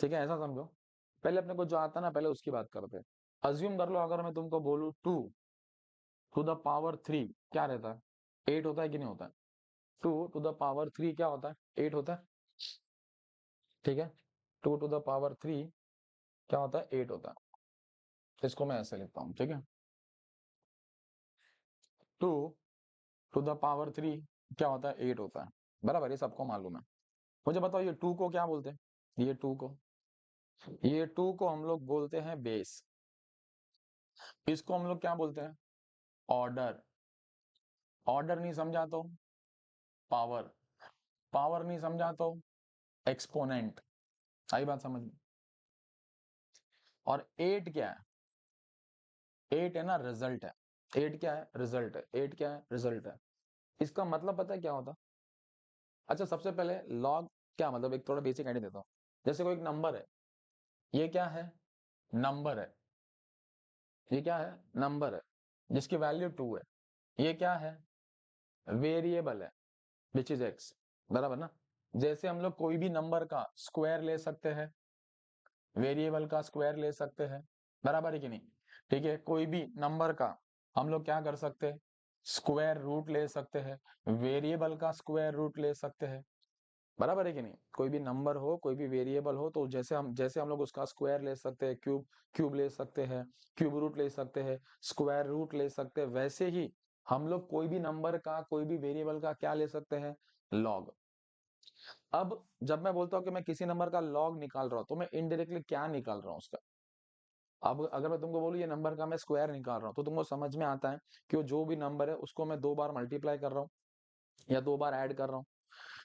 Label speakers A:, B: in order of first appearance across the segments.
A: ठीक है, ऐसा समझो। पहले अपने को जो आता है ना, पहले उसकी बात करते हैं। अज्यूम कर लो, अगर मैं तुमको बोलूं 2 to the power 3 क्या रहता है? 8 होता है कि नहीं होता है? 2 to the power 3 क्या होता है? 8 होता है। ठीक है, 2 to the power 3 क्या होता है? 8 होता है। तो इसको मैं ऐसे लिखता हूँ, ठीक है। 2 to the power 3 क्या होता है? 8 होता है। बराबर, ये सबको मालूम है। मुझे बताओ, ये 2 को क्या बोलते हैं? ये 2 को हम लोग बोलते हैं बेस। इसको हम लोग क्या बोलते हैं? ऑर्डर। ऑर्डर नहीं समझा तो पावर। पावर नहीं समझा तो एक्सपोनेंट। आई बात समझ में? और 8 क्या है? 8 है ना, रिजल्ट है। 8 क्या है? रिजल्ट है। 8 क्या है? रिजल्ट है। इसका मतलब पता है क्या होता? अच्छा, सबसे पहले लॉग क्या मतलब, एक थोड़ा बेसिक आइडिया देता हूँ। जैसे कोई एक नंबर है, ये क्या है? नंबर है। ये क्या है? नंबर है, जिसकी वैल्यू 2 है। ये क्या है? वेरिएबल है, विच इज एक्स। बराबर ना? जैसे हम लोग कोई भी नंबर का स्क्वायर ले सकते हैं, वेरिएबल का स्क्वायर ले सकते हैं। बराबर है कि नहीं? ठीक है, कोई भी नंबर का हम लोग क्या कर सकते हैं? स्क्वायर रूट ले सकते हैं। वेरिएबल का स्क्वायर रूट ले सकते हैं। बराबर है कि नहीं? कोई भी नंबर हो, कोई भी वेरिएबल हो, तो जैसे हम लोग उसका स्क्वायर ले सकते हैं, क्यूब क्यूब ले सकते हैं, क्यूब रूट ले सकते हैं, स्क्वायर रूट ले सकते हैं, वैसे ही हम लोग कोई भी नंबर का, कोई भी वेरिएबल का क्या ले सकते हैं? लॉग। अब जब मैं बोलता हूँ कि मैं किसी नंबर का लॉग निकाल रहा हूँ, तो मैं इनडायरेक्टली क्या निकाल रहा हूँ उसका? अब अगर मैं तुमको बोलूँ ये नंबर का मैं स्क्वायर निकाल रहा हूँ, तो तुमको समझ में आता है कि वो जो भी नंबर है उसको मैं 2 बार मल्टीप्लाई कर रहा हूँ या 2 बार ऐड कर रहा हूँ।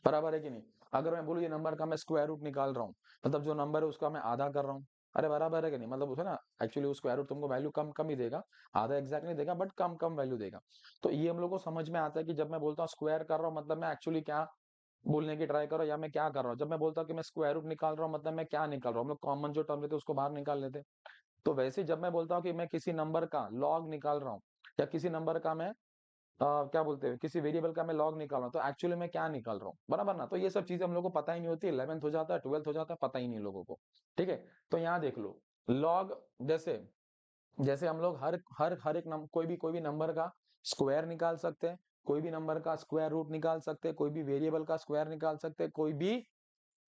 A: बराबर है कि नहीं? अगर मैं बोलूँ ये नंबर का मैं स्क्वायर रूट निकाल रहा हूँ, मतलब जो नंबर है उसका मैं आधा कर रहा हूँ। अरे बराबर है कि नहीं? मतलब उसे ना, एक्चुअली वो स्क्वायर रूट तुमको वैल्यू कम कम ही देगा। आधा एग्जैक्ट नहीं देगा, बट कम कम वैल्यू देगा। तो ये हम लोग को समझ में आता है कि जब मैं बोलता हूँ स्क्वायर कर रहा हूँ, मतलब मैं एक्चुअली क्या बोलने की ट्राई करो, या मैं क्या कर रहा हूँ? जब मैं बोलता हूँ कि मैं स्क्वायर रूट निकाल रहा हूँ, मतलब मैं क्या निकाल रहा हूँ? हम लोग कॉमन जो टर्म लेते हैं उसको बाहर निकाल लेते हैं। तो वैसे ही जब मैं बोलता हूँ कि मैं किसी नंबर का लॉग निकाल रहा हूँ, या किसी नंबर का मैं क्या बोलते हैं, किसी वेरिएबल का मैं लॉग निकाल रहा हूँ, तो एक्चुअली मैं क्या निकाल रहा हूँ? बराबर ना? तो ये सब चीजें हम लोग को पता ही नहीं होती। 11th हो जाता है, 12th हो जाता है, पता ही नहीं लोगों को। ठीक है, तो यहाँ देख लो, लॉग जैसे जैसे हम लोग हर हर हर एक कोई भी नंबर का स्क्वायर निकाल सकते हैं, कोई भी नंबर का स्क्वायर रूट निकाल सकते हैं, कोई भी वेरिएबल का स्क्वायर निकाल सकते हैं, कोई भी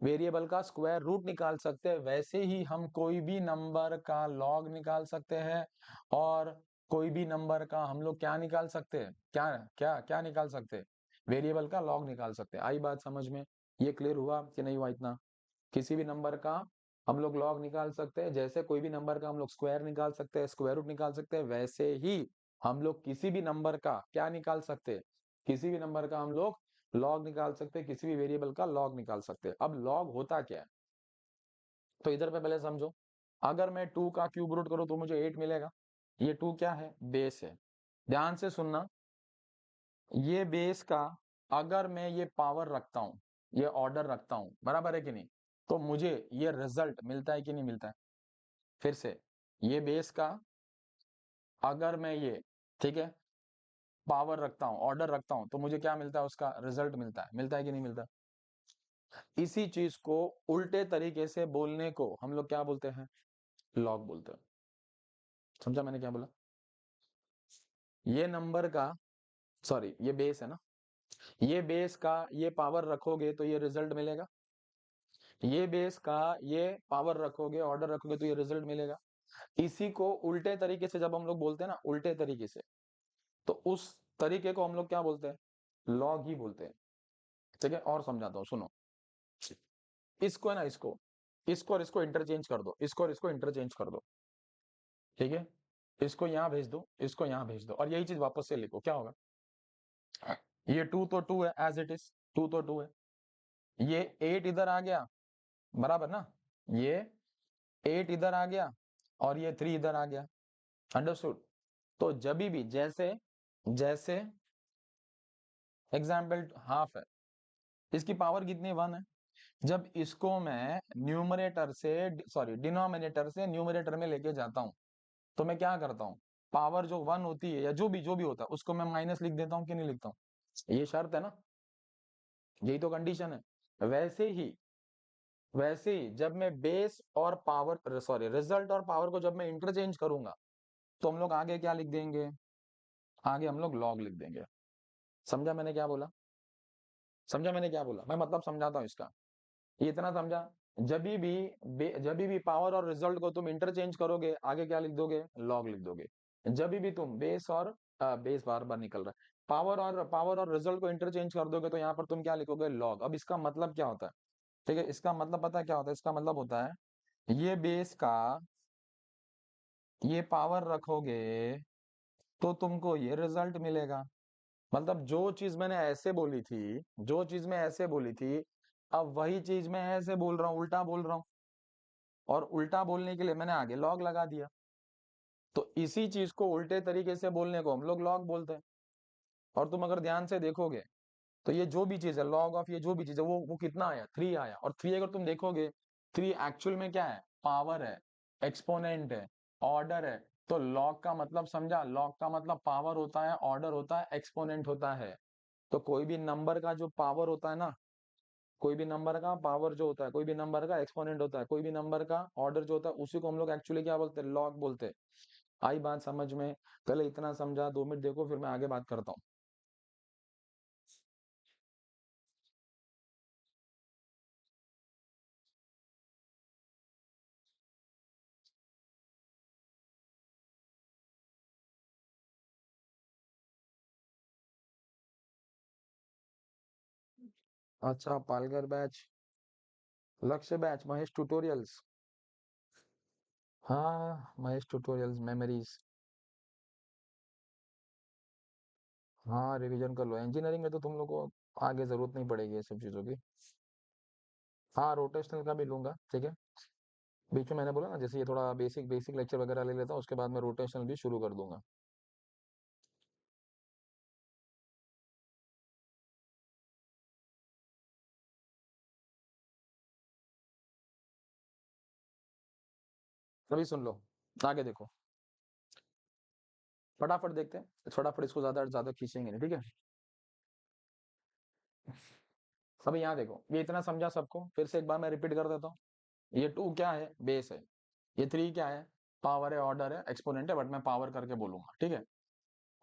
A: वेरिएबल का स्क्वायर रूट निकाल सकते हैं, वैसे ही हम कोई भी नंबर का लॉग निकाल सकते हैं। और कोई भी नंबर का हम लोग क्या निकाल सकते हैं? क्या क्या क्या निकाल सकते हैं? वेरिएबल का लॉग निकाल सकते हैं। आई बात समझ में? ये क्लियर हुआ कि नहीं हुआ इतना? किसी भी नंबर का हम लोग लॉग निकाल सकते हैं, जैसे कोई भी नंबर का हम लोग स्क्वायर निकाल सकते हैं, स्क्वायर रूट निकाल सकते हैं, वैसे ही हम लोग किसी भी नंबर का क्या निकाल सकते हैं? किसी भी नंबर का हम लोग लॉग निकाल सकते हैं, किसी भी वेरिएबल का लॉग निकाल सकते हैं। अब लॉग होता क्या है? तो इधर पे पहले समझो। अगर मैं 2 का क्यूब रूट करूं तो मुझे 8 मिलेगा। ये 2 क्या है? बेस है। ध्यान से सुनना, ये बेस का अगर मैं ये पावर रखता हूं, ये ऑर्डर रखता हूं, बराबर है कि नहीं? तो मुझे ये रिजल्ट मिलता है कि नहीं मिलता है? फिर से, ये बेस का अगर मैं ये, ठीक है, पावर रखता हूं, ऑर्डर रखता हूं, तो मुझे क्या मिलता है? उसका रिजल्ट मिलता है कि नहीं मिलता? इसी चीज को उल्टे तरीके से बोलने को हम लोग क्या बोलते हैं? लॉग बोलते हैं। समझा मैंने क्या बोला? ये नंबर का, सॉरी, ये बेस है ना, ये बेस का ये पावर रखोगे तो ये रिजल्ट मिलेगा। ये बेस का ये पावर रखोगे, ऑर्डर रखोगे, तो ये रिजल्ट मिलेगा। इसी को उल्टे तरीके से जब हम लोग बोलते हैं ना, उल्टे तरीके से, तो उस तरीके को हम लोग क्या बोलते हैं? लॉग ही बोलते हैं। ठीक है, और समझाता हूँ, सुनो। इसको है ना, इसको और इसको इंटरचेंज कर दो, इसको और इसको इंटरचेंज कर दो। ठीक है, इसको यहाँ भेज दो, इसको यहाँ भेज दो, और यही चीज वापस से लिखो, क्या होगा? ये 2 तो 2 है, एज इट इज 2 तो 2 है। ये 8 इधर आ गया, बराबर ना? ये 8 इधर आ गया, और ये 3 इधर आ गया। अंडरस्टूड? तो जब भी जैसे जैसे एग्जाम्पल हाफ है, इसकी पावर कितनी? 1 है। जब इसको मैं न्यूमरेटर से, सॉरी, डिनोमिनेटर से न्यूमरेटर में लेके जाता हूं, तो मैं क्या करता हूँ? पावर जो 1 होती है, या जो भी होता है, उसको मैं माइनस लिख देता हूँ कि नहीं लिखता हूँ? ये शर्त है ना, यही तो कंडीशन है। वैसे ही वैसे ही जब मैं बेस और पावर, सॉरी, रिजल्ट और पावर को जब मैं इंटरचेंज करूंगा, तो हम लोग आगे क्या लिख देंगे? आगे हम लोग लॉग लिख देंगे। समझा मैंने क्या बोला? समझा मैंने क्या बोला? मैं मतलब समझाता हूँ इसका। ये इतना समझा? जब भी पावर और रिजल्ट को तुम इंटरचेंज करोगे, आगे क्या लिख दोगे? लॉग लिख दोगे। जब भी तुम बेस और बेस बार बार निकल रहा है, पावर और रिजल्ट को इंटरचेंज कर दोगे, तो यहाँ पर तुम क्या लिखोगे? लॉग। अब इसका मतलब क्या होता है? ठीक है, इसका मतलब पता है क्या होता है? इसका मतलब होता है, ये बेस का ये पावर रखोगे तो तुमको ये रिजल्ट मिलेगा। मतलब जो चीज मैंने ऐसे बोली थी, जो चीज मैं ऐसे बोली थी, अब वही चीज मैं ऐसे बोल रहा हूँ, उल्टा बोल रहा हूँ। और उल्टा बोलने के लिए मैंने आगे लॉग लगा दिया। तो इसी चीज को उल्टे तरीके से बोलने को हम लोग लॉग बोलते हैं। और तुम अगर ध्यान से देखोगे, तो ये जो भी चीज है, लॉग ऑफ ये जो भी चीज है, वो कितना आया? 3 आया। और 3 अगर तुम देखोगे, 3 एक्चुअल में क्या है? पावर है, एक्सपोनेंट है, ऑर्डर है। तो लॉग का मतलब समझा? लॉग का मतलब पावर होता है, ऑर्डर होता है, एक्सपोनेंट होता है। तो कोई भी नंबर का जो पावर होता है ना, कोई भी नंबर का पावर जो होता है, कोई भी नंबर का एक्सपोनेंट होता है, कोई भी नंबर का ऑर्डर जो होता है, उसी को हम लोग एक्चुअली क्या बोलते हैं? लॉग बोलते हैं। आई बात समझ में? पहले इतना समझा, 2 मिनट देखो, फिर मैं आगे बात करता हूँ। अच्छा, पालघर बैच, लक्ष्य बैच, महेश ट्यूटोरियल्स। हाँ, महेश ट्यूटोरियल्स मेमोरीज। हाँ, रिवीजन कर लो। इंजीनियरिंग में तो तुम लोग को आगे जरूरत नहीं पड़ेगी ये सब चीजों की। हाँ, रोटेशनल का भी लूंगा, ठीक है। बीच में मैंने बोला ना, जैसे ये थोड़ा बेसिक बेसिक लेक्चर वगैरह ले लेता हूँ, उसके बाद मैं रोटेशनल भी शुरू कर दूंगा। अभी सुन लो, आगे देखो, फटाफट देखते हैं, फटाफट इसको ज्यादा ज्यादा खींचेंगे नहीं, ठीक है। अभी यहाँ देखो, ये इतना समझा सबको? फिर से एक बार मैं रिपीट कर देता हूँ। ये 2 क्या है? बेस है। ये 3 क्या है? पावर है, ऑर्डर है, एक्सपोनेंट है, बट मैं पावर करके बोलूंगा, ठीक है।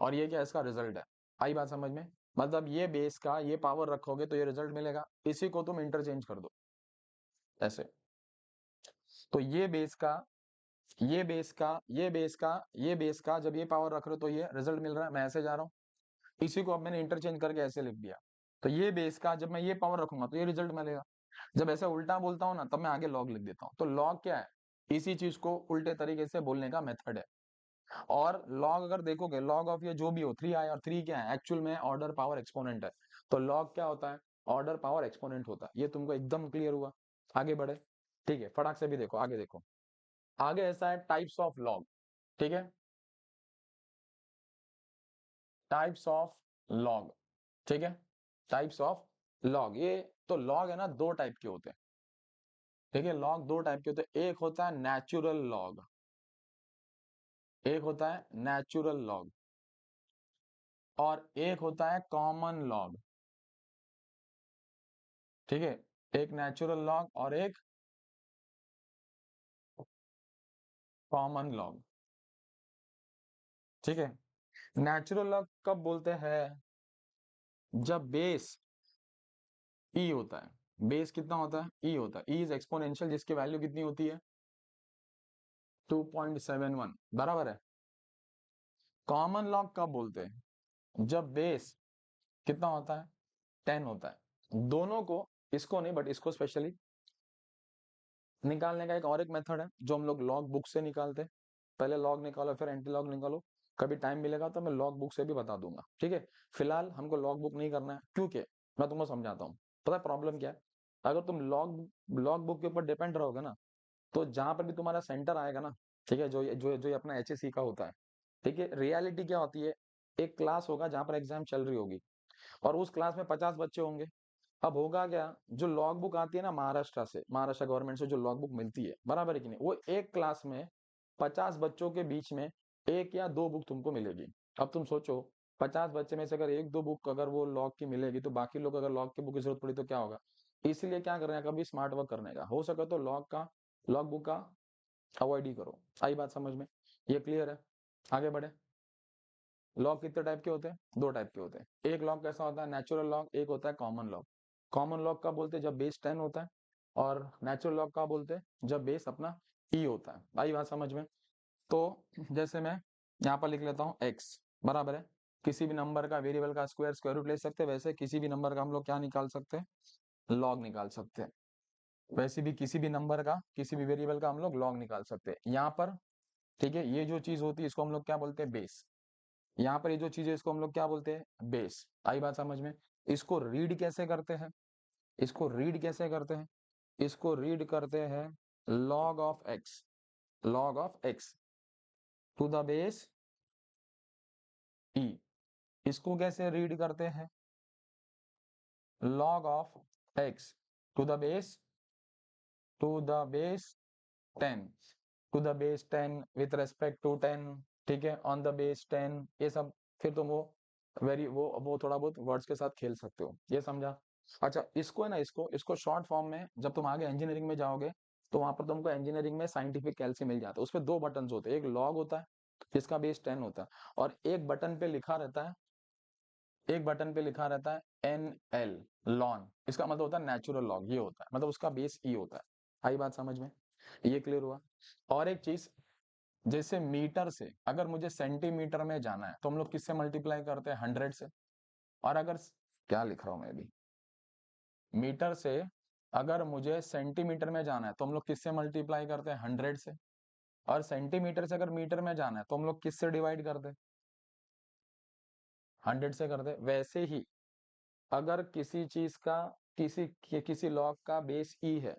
A: और ये क्या है? इसका रिजल्ट है। आई बात समझ में? मतलब ये बेस का ये पावर रखोगे तो ये रिजल्ट मिलेगा, इसी को तुम इंटरचेंज कर दो ऐसे। तो ये बेस का जब ये पावर रख रहे हो तो ये रिजल्ट मिल रहा है, मैं ऐसे जा रहा हूँ। इसी को अब मैंने इंटरचेंज करके ऐसे लिख दिया। तो ये बेस का जब मैं ये पावर रखूंगा तो ये रिजल्ट मिलेगा। जब ऐसे उल्टा बोलता हूँ ना, तब मैं आगे लॉग लिख देता हूँ। तो लॉग क्या है? इसी चीज को उल्टे तरीके से बोलने का मेथड है। और लॉग अगर देखोगे, लॉग ऑफ ये जो भी हो, 3 आया, और 3 क्या है? एक्चुअल में ऑर्डर पावर एक्सपोनेंट है। तो लॉग क्या होता है? ऑर्डर पावर एक्सपोनेंट होता है। ये तुमको एकदम क्लियर हुआ? आगे बढ़े, ठीक है, फटाक से भी देखो, आगे देखो। आगे ऐसा है, टाइप्स ऑफ लॉग, ठीक है। टाइप्स ऑफ लॉग, ठीक है। टाइप्स ऑफ लॉग, ये तो लॉग है ना, 2 टाइप के होते हैं, ठीक है। लॉग 2 टाइप के होते हैं। एक होता है नेचुरल लॉग, एक होता है नेचुरल लॉग, और एक होता है कॉमन लॉग, ठीक है। एक नेचुरल लॉग और एक कॉमन लॉग, ठीक है। नेचुरल लॉग कब बोलते हैं? जब बेस ई होता है। बेस कितना होता है? ई होता है। ई इज एक्सपोनेंशियल, जिसकी वैल्यू कितनी होती है? 2.71, बराबर है। कॉमन लॉग कब बोलते हैं? जब बेस कितना होता है? 10 होता है। दोनों को, इसको नहीं बट इसको स्पेशली निकालने का एक और एक मेथड है, जो हम लोग लॉग बुक से निकालते हैं। पहले लॉग निकालो, फिर एंटी लॉग निकालो। कभी टाइम मिलेगा तो मैं लॉग बुक से भी बता दूंगा, ठीक है। फिलहाल हमको लॉग बुक नहीं करना है, क्योंकि मैं तुमको समझाता हूँ। पता है प्रॉब्लम क्या है? अगर तुम लॉग लॉग बुक के ऊपर डिपेंड रहोगे ना, तो जहां पर भी तुम्हारा सेंटर आएगा ना, ठीक है, जो ये अपना एचएससी का होता है, ठीक है, रियलिटी क्या होती है? एक क्लास होगा जहां पर एग्जाम चल रही होगी, और उस क्लास में 50 बच्चे होंगे। अब होगा क्या? जो लॉग बुक आती है ना महाराष्ट्र से, महाराष्ट्र गवर्नमेंट से जो लॉग बुक मिलती है, बराबर है कि नहीं? वो एक क्लास में 50 बच्चों के बीच में 1 या 2 बुक तुमको मिलेगी। अब तुम सोचो, 50 बच्चे में से अगर 1-2 बुक अगर वो लॉग की मिलेगी, तो बाकी लोग अगर लॉग की बुक की जरूरत पड़ी तो क्या होगा? इसलिए क्या करना है, कभी स्मार्ट वर्क करने का हो सके तो लॉग बुक का अवॉइड ही करो। आई बात समझ में? ये क्लियर है? आगे बढ़े। लॉग कितने टाइप के होते हैं? दो टाइप के होते हैं। एक लॉग कैसा होता है? Natural log. एक होता है कॉमन लॉग। कॉमन लॉग का बोलते हैं जब बेस 10 होता है, और नेचुरल लॉग का बोलते हैं जब बेस अपना ई होता है। आई बात समझ में? तो जैसे मैं यहाँ पर लिख लेता हूँ एक्स बराबर है, किसी भी नंबर का वेरिएबल का स्क्वायर रूट ले सकते हैं, वैसे किसी भी नंबर का हम लोग क्या निकाल सकते हैं? लॉग निकाल सकते हैं। वैसे भी किसी भी नंबर का, किसी भी वेरिएबल का हम लोग लॉग निकाल सकते हैं। यहाँ पर ठीक है, ये जो चीज होती है इसको हम लोग क्या बोलते हैं? बेस। यहाँ पर ये जो चीज है इसको हम लोग क्या बोलते हैं? बेस। आई बात समझ में? इसको रीड कैसे करते हैं? इसको रीड कैसे करते हैं? इसको रीड करते हैं log of X, log of X to the base E. इसको कैसे रीड करते हैं? log of X to the base, to the base 10, to the base 10 with respect to 10, ठीक है, ऑन द बेस 10, ये सब। फिर तुम वो थोड़ा बहुत वर्ड्स के साथ खेल सकते हो, ये समझा? अच्छा, इसको है ना, इसको शॉर्ट फॉर्म में जब तुम आगे इंजीनियरिंग में जाओगे तो वहां पर तुमको इंजीनियरिंग में साइंटिफिक कैलसी मिल जाता है। उस पर दो बटन होते हैं, एक लॉग होता है जिसका बेस 10 होता है, और एक बटन पे लिखा रहता है, एक बटन पे लिखा रहता है एन एल, लॉन। इसका मतलब होता है नेचुरल लॉग, ये होता है, मतलब उसका बेस ई होता है। आई बात समझ में? ये क्लियर हुआ? और एक चीज, जैसे मीटर से अगर मुझे सेंटीमीटर में जाना है तो हम लोग किससे मल्टीप्लाई करते हैं? 100 से। और अगर क्या लिख रहा हूं मैं अभी, मीटर से अगर मुझे सेंटीमीटर में जाना है तो हम लोग किससे मल्टीप्लाई करते हैं? 100 से। और सेंटीमीटर से अगर मीटर में जाना है तो हम लोग किससे डिवाइड करते हैं? 100 से करते हैं। वैसे ही अगर किसी चीज का, किसी लॉग का बेस ई है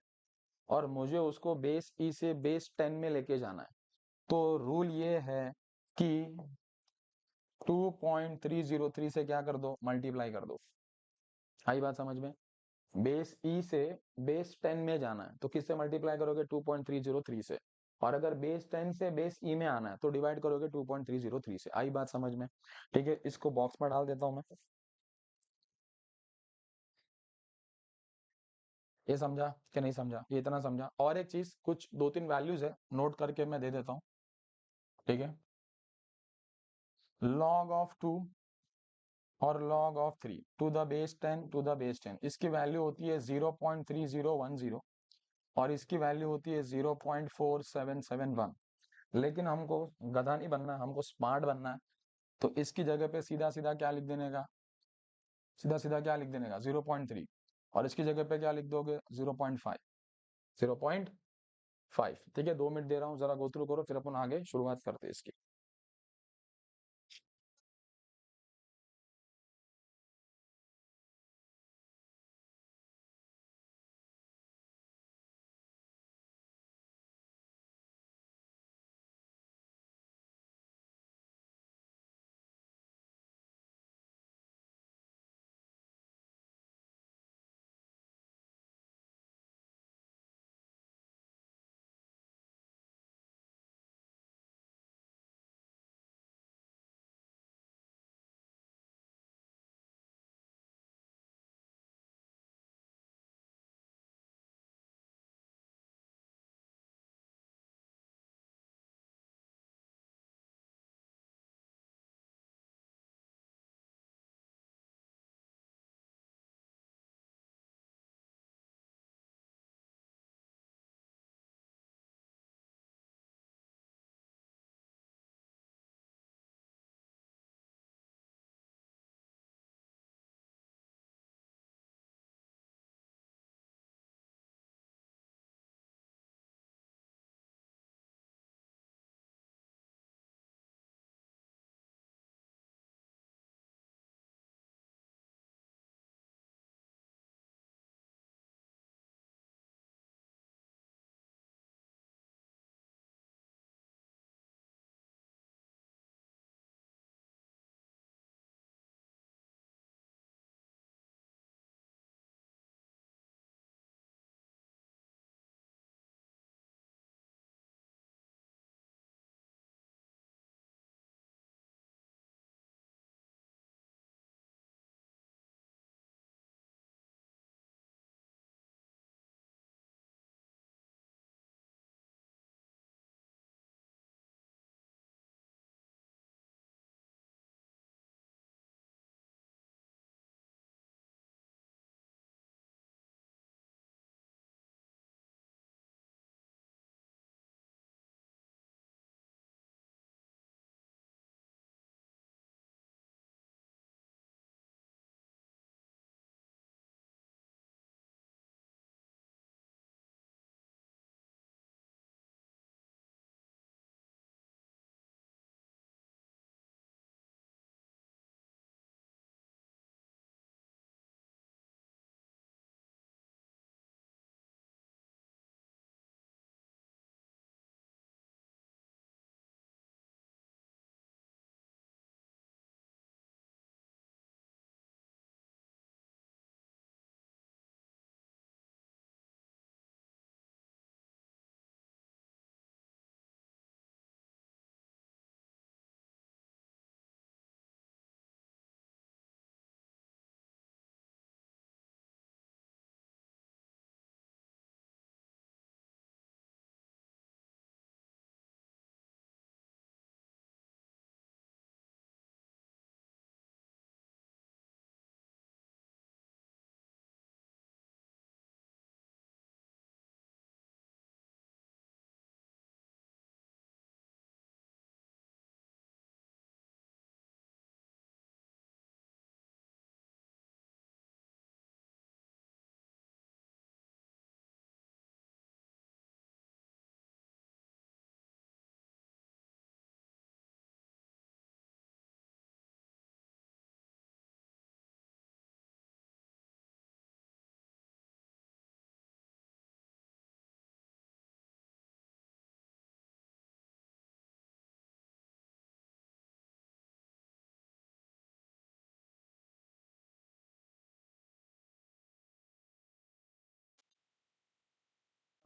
A: और मुझे उसको बेस ई से बेस 10 में लेके जाना है, तो रूल ये है कि 2.303 से क्या कर दो? मल्टीप्लाई कर दो। आई बात समझ में? बेस ई से बेस 10 में जाना है तो किससे मल्टीप्लाई करोगे? 2.303 से। और अगर बेस 10 से बेस ई में आना है तो डिवाइड करोगे 2.303 से। आई बात समझ में? ठीक है, इसको बॉक्स में डाल देता हूं मैं। ये समझा कि नहीं समझा? ये इतना समझा। और एक चीज, कुछ दो तीन वैल्यूज है, नोट करके मैं दे देता हूँ, ठीक है। log ऑफ 2 और log of 3 to the base 10 to the base 10, इसकी वैल्यू होती है 0.3010, और इसकी वैल्यू होती है 0.4771। लेकिन हमको गधा नहीं बनना, हमको स्मार्ट बनना है। तो इसकी जगह पे सीधा सीधा क्या लिख देने का? सीधा सीधा क्या लिख देने का? 0.3। और इसकी जगह पे क्या लिख दोगे? 0.5। 0.5, ठीक है। 2 मिनट दे रहा हूँ, जरा गो थ्रू करो, फिर अपन आगे शुरुआत करते हैं इसकी।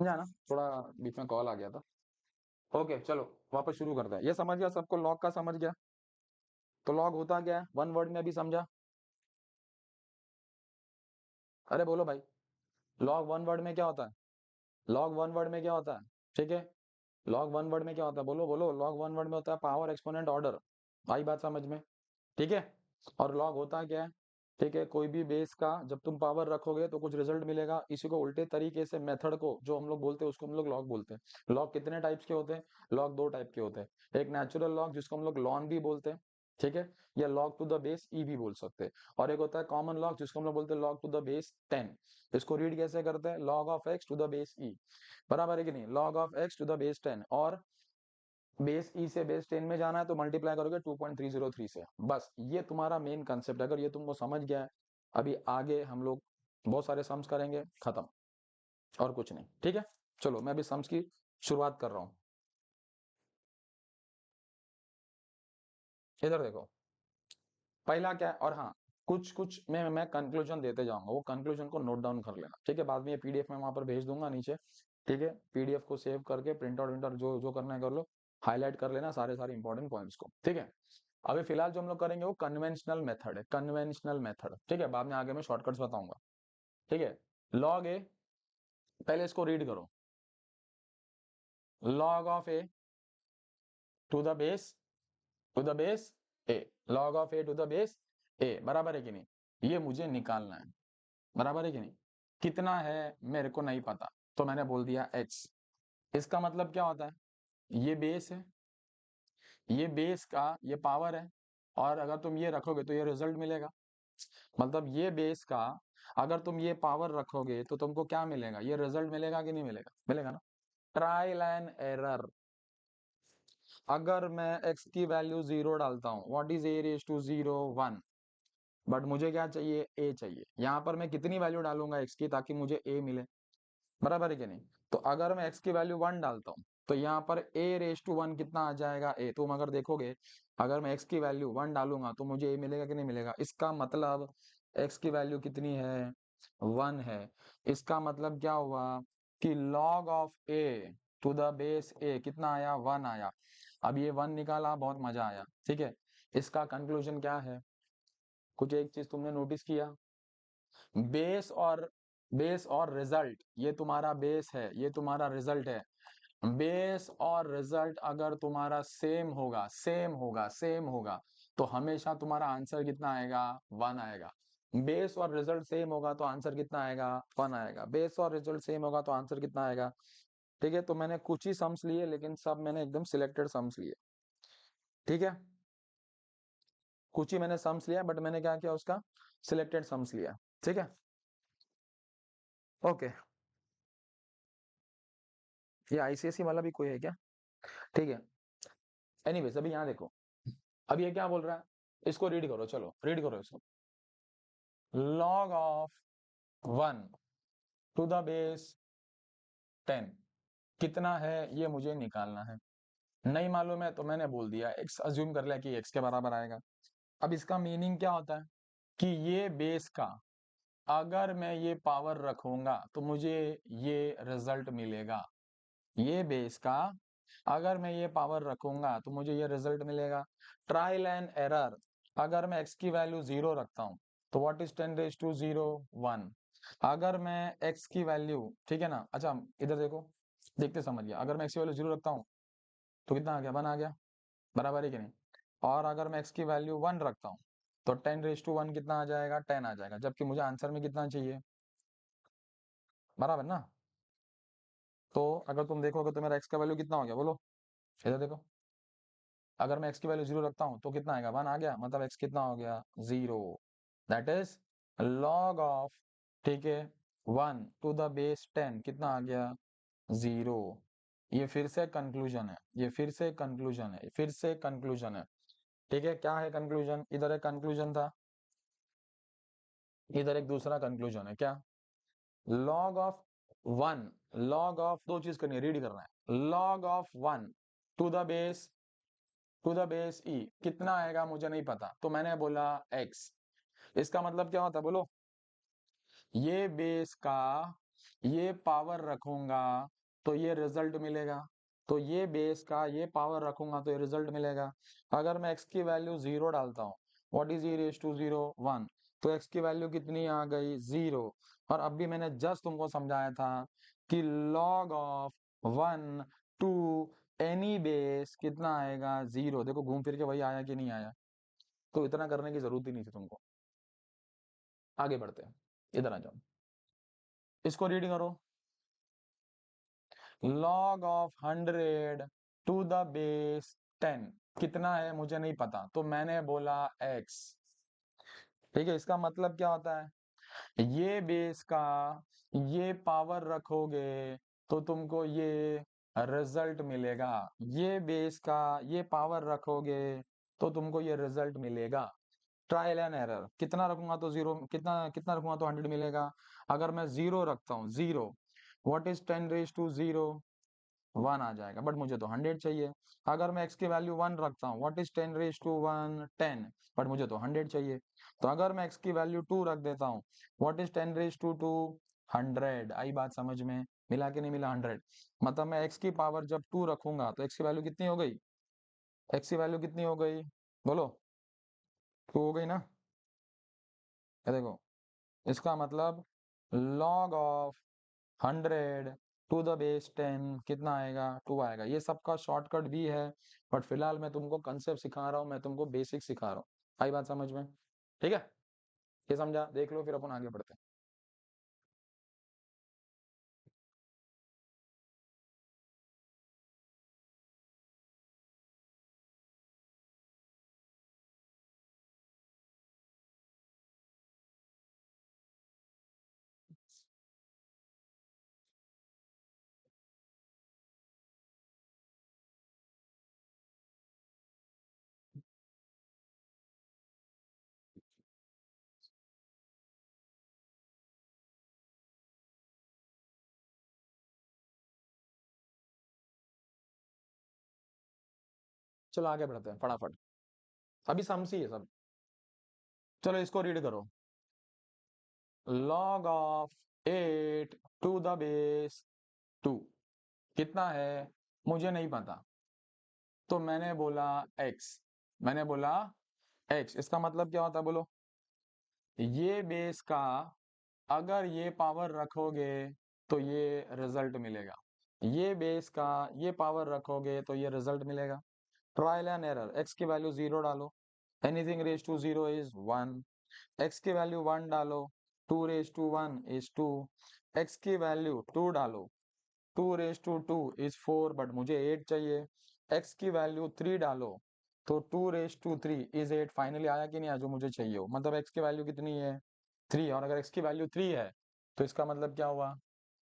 A: समझा ना, थोड़ा बीच में कॉल आ गया था। ओके चलो वापस शुरू करते हैं। ये समझ गया सबको, लॉग का समझ गया? तो लॉग होता क्या है, वन वर्ड में अभी समझा? अरे बोलो भाई, लॉग वन वर्ड में क्या होता है? लॉग वन वर्ड में क्या होता है? ठीक है, लॉग वन वर्ड में क्या होता है, बोलो बोलो। लॉग वन वर्ड में होता है पावर एक्सपोनेंट ऑर्डर। आई बात समझ में? ठीक है। और लॉग होता क्या है? ठीक है, कोई भी बेस का जब तुम पावर रखोगे तो कुछ रिजल्ट मिलेगा। इसी को उल्टे तरीके से मेथड को जो हम लोग बोलते हैं उसको हम लोग लॉग बोलते हैं। लॉग कितने टाइप्स के होते हैं? लॉग दो टाइप के होते हैं। एक नेचुरल लॉग जिसको हम लोग लॉन भी बोलते हैं, ठीक है, या लॉग टू द बेस ई भी बोल सकते हैं। और एक होता है कॉमन लॉग जिसको हम लोग बोलते हैं लॉग टू द बेस 10। इसको रीड कैसे करते हैं? Log of X to the base E, बराबर है कि नहीं? Log of X to the base 10, और बेस ई से बेस 10 में जाना है तो मल्टीप्लाई करोगे 2.303 से। बस ये तुम्हारा मेन कंसेप्ट। अगर ये तुमको समझ गया है, अभी आगे हम लोग बहुत सारे सम्स करेंगे, खत्म, और कुछ नहीं। ठीक है, चलो मैं अभी सम्स की शुरुआत कर रहा हूँ। इधर देखो, पहला क्या है, और हाँ, कुछ कुछ में मैं कंक्लूजन देते जाऊंगा, वो कंक्लूजन को नोट डाउन कर लेना, ठीक है? बाद में ये पीडीएफ में वहां पर भेज दूंगा नीचे, ठीक है? पीडीएफ को सेव करके प्रिंट आउट विंट जो जो करना है कर लो, हाईलाइट कर लेना सारे सारे इंपॉर्टेंट पॉइंट्स को, ठीक है? अभी फिलहाल जो हम लोग करेंगे वो कन्वेंशनल मेथड है, कन्वेंशनल मेथड, ठीक है? बाद में आगे मैं शॉर्टकट्स बताऊंगा, ठीक है? लॉग ए, पहले इसको रीड करो। Log of A to the base, to the base A, log of A to the base A, बराबर है कि नहीं? ये मुझे निकालना है, बराबर है कि नहीं? कितना है मेरे को नहीं पता, तो मैंने बोल दिया x। इसका मतलब क्या होता है? ये बेस है, ये बेस का ये पावर है, और अगर तुम ये रखोगे तो ये रिजल्ट मिलेगा। मतलब ये बेस का अगर तुम ये पावर रखोगे तो तुमको क्या मिलेगा? ये रिजल्ट मिलेगा कि नहीं मिलेगा? मिलेगा ना? Trial and error. अगर मैं x की वैल्यू 0 डालता हूँ, what is a raise to 0? 1। But मुझे क्या चाहिए? a चाहिए। यहाँ पर मैं कितनी वैल्यू डालूंगा x की ताकि मुझे a मिले, बराबर है कि नहीं? तो अगर मैं x की वैल्यू 1 डालता हूँ तो यहाँ पर a रेज टू 1 कितना आ जाएगा? a। तुम अगर देखोगे, अगर मैं x की वैल्यू 1 डालूंगा तो मुझे a मिलेगा कि नहीं मिलेगा? इसका मतलब x की वैल्यू कितनी है? 1 है। इसका मतलब क्या हुआ कि log of a to the base a कितना आया? 1 आया। अब ये 1 निकाला, बहुत मजा आया, ठीक है? इसका कंक्लूजन क्या है? कुछ एक चीज तुमने नोटिस किया? बेस और रिजल्ट, ये तुम्हारा बेस है, ये तुम्हारा रिजल्ट है। बेस और रिजल्ट अगर तुम्हारा सेम होगा, सेम होगा, सेम होगा, तो हमेशा तुम्हारा आंसर कितना आएगा? 1 आएगा। बेस और रिजल्ट सेम होगा तो आंसर कितना आएगा? 1 आएगा। बेस और रिजल्ट सेम होगा तो आंसर कितना आएगा? ठीक है, तो मैंने कुछ ही सम्स लिए, लेकिन सब मैंने एकदम सिलेक्टेड सम्स लिए, ठीक है? कुछ ही मैंने सम्स लिया, बट मैंने क्या किया, उसका सिलेक्टेड सम्स लिया, ठीक है? ओके, ये आईसीएसई वाला भी कोई है क्या? ठीक है, एनीवेज अभी यहाँ देखो, अब ये क्या बोल रहा है, इसको रीड करो, चलो रीड करो इसको। Log of 1 to the base 10 कितना है, ये मुझे निकालना है। नहीं मालूम है तो मैंने बोल दिया एक्स, अज्यूम कर लिया कि एक्स के बराबर आएगा। अब इसका मीनिंग क्या होता है कि ये बेस का अगर मैं ये पावर रखूंगा तो मुझे ये रिजल्ट मिलेगा। ये बेस का अगर मैं ये पावर रखूंगा तो मुझे ये रिजल्ट मिलेगा। ट्रायल एंड एरर, अगर मैं x की वैल्यू 0 रखता हूँ तो व्हाट इज 10 रेज टू 0? 1। अगर मैं x की वैल्यू, ठीक है ना, अच्छा इधर देखो, देखते समझिए, अगर मैं x की वैल्यू 0 रखता हूँ तो कितना आ गया? 1 आ गया, बराबर है कि नहीं? और अगर मैं x की वैल्यू 1 रखता हूँ तो 10 रेज टू 1 कितना आ जाएगा? 10 आ जाएगा, जबकि मुझे आंसर में कितना चाहिए? बराबर ना? तो अगर तुम देखोगे तो मेरा x का वैल्यू कितना हो गया, बोलो, इधर देखो। अगर मैं x की वैल्यू 0 रखता हूँ तो कितना आएगा? 1 आ गया, मतलब x कितना हो गया? 0। दैट इज लॉग ऑफ, ठीक है, 1 टू द बेस 10 कितना आ गया? 0। ये फिर से कंक्लूजन है, ये फिर से कंक्लूजन है, फिर से कंक्लूजन है, ठीक है? क्या है कंक्लूजन? इधर एक कंक्लूजन था, इधर एक दूसरा कंक्लूजन है, क्या? लॉग ऑफ 1, लॉग ऑफ दो चीज करनी है, रीड करना है। Log of 1 to the base, to the base E कितना आएगा मुझे नहीं पता, तो मैंने बोला x। इसका मतलब क्या होता है, बोलो? ये बेस का ये पावर रखूंगा तो ये रिजल्ट मिलेगा। तो ये बेस का ये पावर रखूंगा तो ये रिजल्ट मिलेगा। अगर मैं x की वैल्यू 0 डालता हूँ, what is e raise to 0 1, तो x की वैल्यू कितनी आ गई 0। और अभी मैंने जस्ट तुमको समझाया था कि log of 1 to any base कितना आएगा 0। देखो घूम फिर के वही आया कि नहीं आया। तो इतना करने की जरूरत ही नहीं थी तुमको। आगे बढ़ते हैं, इधर आ जाओ, इसको रीड करो। log of 100 to the base 10 कितना है मुझे नहीं पता, तो मैंने बोला x। ठीक है, इसका मतलब क्या होता है, ये बेस का ये पावर रखोगे तो तुमको ये रिजल्ट मिलेगा। ये बेस का ये पावर रखोगे तो तुमको ये रिजल्ट मिलेगा। ट्रायल एंड एरर, कितना रखूंगा तो 0, कितना कितना रखूंगा तो 100 मिलेगा। अगर मैं 0 रखता हूँ, 0, व्हाट इज 10 रेज टू 0, 1 आ जाएगा, बट मुझे तो 100 चाहिए। अगर मैं x की वैल्यू 1 रखता हूँ, what is 10 raise to 1, 10, but मुझे तो 100 चाहिए। तो अगर मैं x की वैल्यू 2 रख देता हूँ, व्हाट इज 10 रेज टू 2, 100। आई बात समझ में, मिला कि नहीं मिला 100। मतलब मैं x की पावर जब 2 रखूंगा तो x की वैल्यू कितनी हो गई, x की वैल्यू कितनी हो गई, बोलो, 2 हो गई ना। ये देखो, इसका मतलब log of 100 to the base 10 कितना आएगा, 2 आएगा। ये सबका शॉर्टकट भी है, बट फिलहाल मैं तुमको कंसेप्ट सिखा रहा हूँ, मैं तुमको बेसिक सिखा रहा हूँ। आई बात समझ में, ठीक है। ये समझा, देख लो, फिर अपन आगे बढ़ते हैं। चलो आगे बढ़ते हैं फटाफट, अभी समझी है सब। चलो इसको रीड करो। log of 8 to the base 2 कितना है मुझे नहीं पता, तो मैंने बोला x। मैंने बोला x, इसका मतलब क्या होता है बोलो, ये बेस का अगर ये पावर रखोगे तो ये रिजल्ट मिलेगा। ये बेस का ये पावर रखोगे तो ये रिजल्ट मिलेगा। ट्रायल एंड एरर, x की वैल्यू 0 डालो, anything raise to 0 is 1। x की वैल्यू 1 डालो, 2 रेज टू 1 इज 2। x की वैल्यू 2 डालो, 2 रेज टू 2 इज 4, बट मुझे 8 चाहिए। x की वैल्यू 3 डालो, तो 2 रेज टू 3 इज 8। फाइनली आया कि नहीं आया जो मुझे चाहिए हो, मतलब x की वैल्यू कितनी है 3। और अगर x की वैल्यू 3 है तो इसका मतलब क्या हुआ,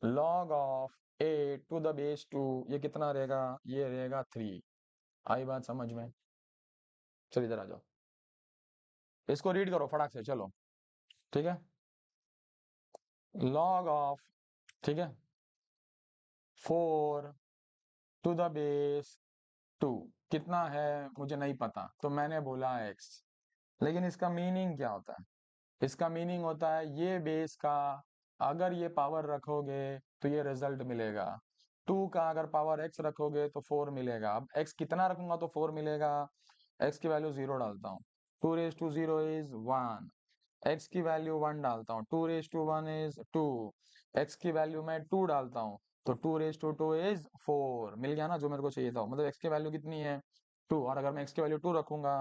A: log of 8 to the base 2 ये कितना रहेगा, ये रहेगा 3। आई बात समझ में। चल इधर आ जाओ, इसको रीड करो फटाक से, चलो। ठीक है, log ऑफ, ठीक है, 4 टू द बेस 2 कितना है मुझे नहीं पता, तो मैंने बोला x। लेकिन इसका मीनिंग क्या होता है, इसका मीनिंग होता है ये बेस का अगर ये पावर रखोगे तो ये रिजल्ट मिलेगा। 2 का अगर पावर x रखोगे तो 4 मिलेगा। अब x कितना रखूंगा तो 4 मिलेगा। x की वैल्यू 0 डालता हूँ, 2 रेज टू 0 इज 1। x की वैल्यू 1 डालता हूँ, 2 रेज टू 1 इज 2। x की वैल्यू मैं 2 डालता हूँ, तो 2 रेज टू 2 इज 4। मिल गया ना जो मेरे को चाहिए था, मतलब x की वैल्यू कितनी है 2, और अगर मैं x की वैल्यू 2 रखूंगा,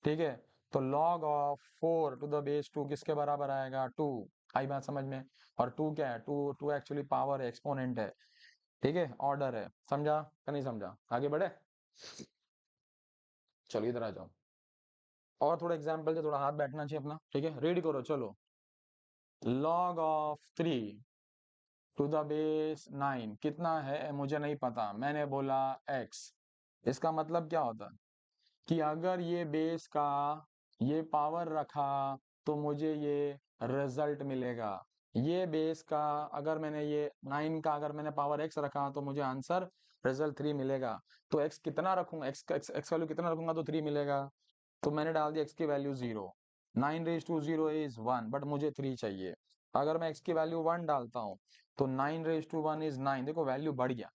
A: ठीक है, तो log of 4 to the base 2 किसके बराबर आएगा 2। आई बात समझ में। और 2 क्या है, 2 2 एक्चुअली पावर है, एक्सपोनेंट है। ठीक है, ऑर्डर है, समझा या नहीं समझा, आगे बढ़े। चलो इधर आ जाओ, और थोड़ा एग्जाम्पल से थोड़ा हाथ बैठना चाहिए अपना, ठीक है, रीड करो चलो। log of 3 to the base 9 कितना है मुझे नहीं पता, मैंने बोला x। इसका मतलब क्या होता है कि अगर ये बेस का ये पावर रखा तो मुझे ये रिजल्ट मिलेगा। ये बेस का अगर मैंने ये 9 का अगर मैंने पावर x रखा तो मुझे आंसर रिजल्ट 3 मिलेगा। तो x कितना रखूंगा, x वैल्यू कितना रखूंगा तो 3 मिलेगा। तो मैंने डाल दिया x की value 0। 9 raise to 0 is 1, but मुझे 3 चाहिए। अगर मैं x की वैल्यू 1 डालता हूँ तो 9 रेज टू 1 इज 9। देखो वैल्यू बढ़ गया,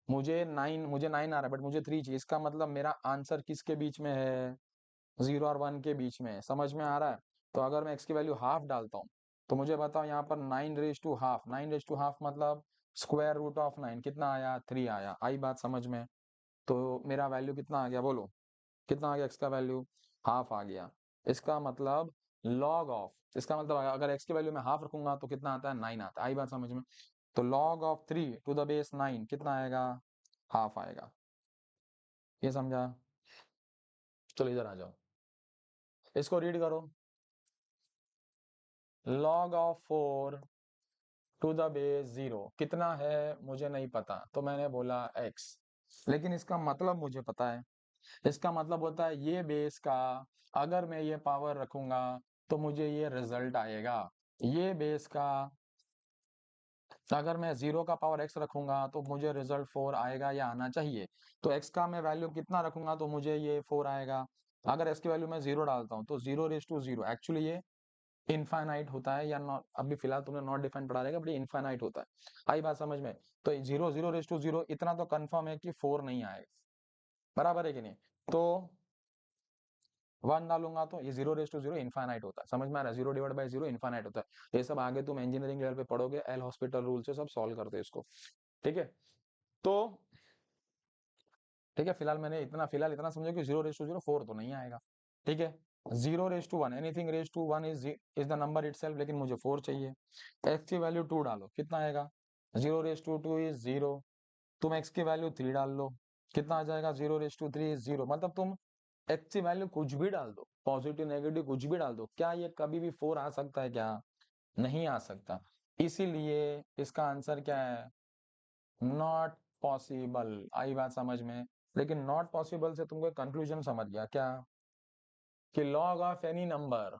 A: मुझे 9 आ रहा है बट मुझे 3 चाहिए। इसका मतलब मेरा आंसर किसके बीच में है? 0 और 1 के बीच में है। समझ में आ रहा है? तो अगर मैं x की वैल्यू हाफ डालता हूँ तो मुझे बताओ यहाँ पर 9 raise to half, 9 raise to half मतलब स्क्वायर रूट ऑफ 9 कितना आया? 3 आया। आई बात समझ में? तो मेरा वैल्यू कितना आ गया बोलो? कितना आ गया x का वैल्यू? हाफ आ गया। इसका मतलब लॉग ऑफ, इसका मतलब अगर x की वैल्यू में हाफ रखूंगा तो कितना आता है? 9 आता है। आई बात समझ में? तो log of 3 to the base 9 कितना आएगा? हाफ आएगा। ये समझा? चलो इधर आ जाओ, इसको रीड करो। Log of 4 to the base 0 कितना है? मुझे नहीं पता तो मैंने बोला x, लेकिन इसका मतलब मुझे पता है। इसका मतलब होता है ये बेस का अगर मैं ये पावर रखूंगा तो मुझे ये रिजल्ट आएगा। ये बेस का अगर मैं 0 का पावर x रखूंगा तो मुझे रिजल्ट 4 आएगा या आना चाहिए। तो x का मैं वैल्यू कितना रखूंगा तो मुझे ये 4 आएगा। अगर x की वैल्यू मैं 0 डालता हूँ तो 0 रेज टू 0 एक्चुअली ये इनफाइनाइट होता है या नॉट, अभी फिलहाल तुमने नॉट डिफाइन पढ़ा रहेगा बट ये इनफाइनाइट होता है। आई बात समझ में? तो 0 रेज टू 0 इतना तो कंफर्म है कि 4 नहीं आएगा। बराबर है कि नहीं? तो 1 डालूंगा तो ये 0 रेज टू 0 इनफाइनाइट होता है। समझ में आ रहा है? 0 डिवाइड बाई 0 इनफाइनाइट होता है। ये सब आगे तुम इंजीनियरिंग लेवल पे पढ़ोगे, एल हॉस्पिटल रूल से सब सॉल्व करते हैं इसको। ठीक है? तो ठीक है, फिलहाल इतना समझो कि 0 रेज टू 0 4 तो नहीं आएगा। ठीक है? 0 raise to 1 anything raise to 1 is the number itself, लेकिन मुझे 4 चाहिए। x की वैल्यू 2 डालो, कितना आएगा? 0 रेज टू 2 इज 0। तुम x की वैल्यू 3 डाल लो, कितना आ जाएगा? 0 रेज टू 3 इज 0। मतलब तुम x की वैल्यू कुछ भी डाल दो, पॉजिटिव नेगेटिव कुछ भी डाल दो, क्या ये कभी भी 4 आ सकता है क्या? नहीं आ सकता। इसीलिए इसका आंसर क्या है? Not possible. आई बात समझ में? लेकिन नॉट पॉसिबल से तुमको कंक्लूजन समझ गया क्या? कि log of any number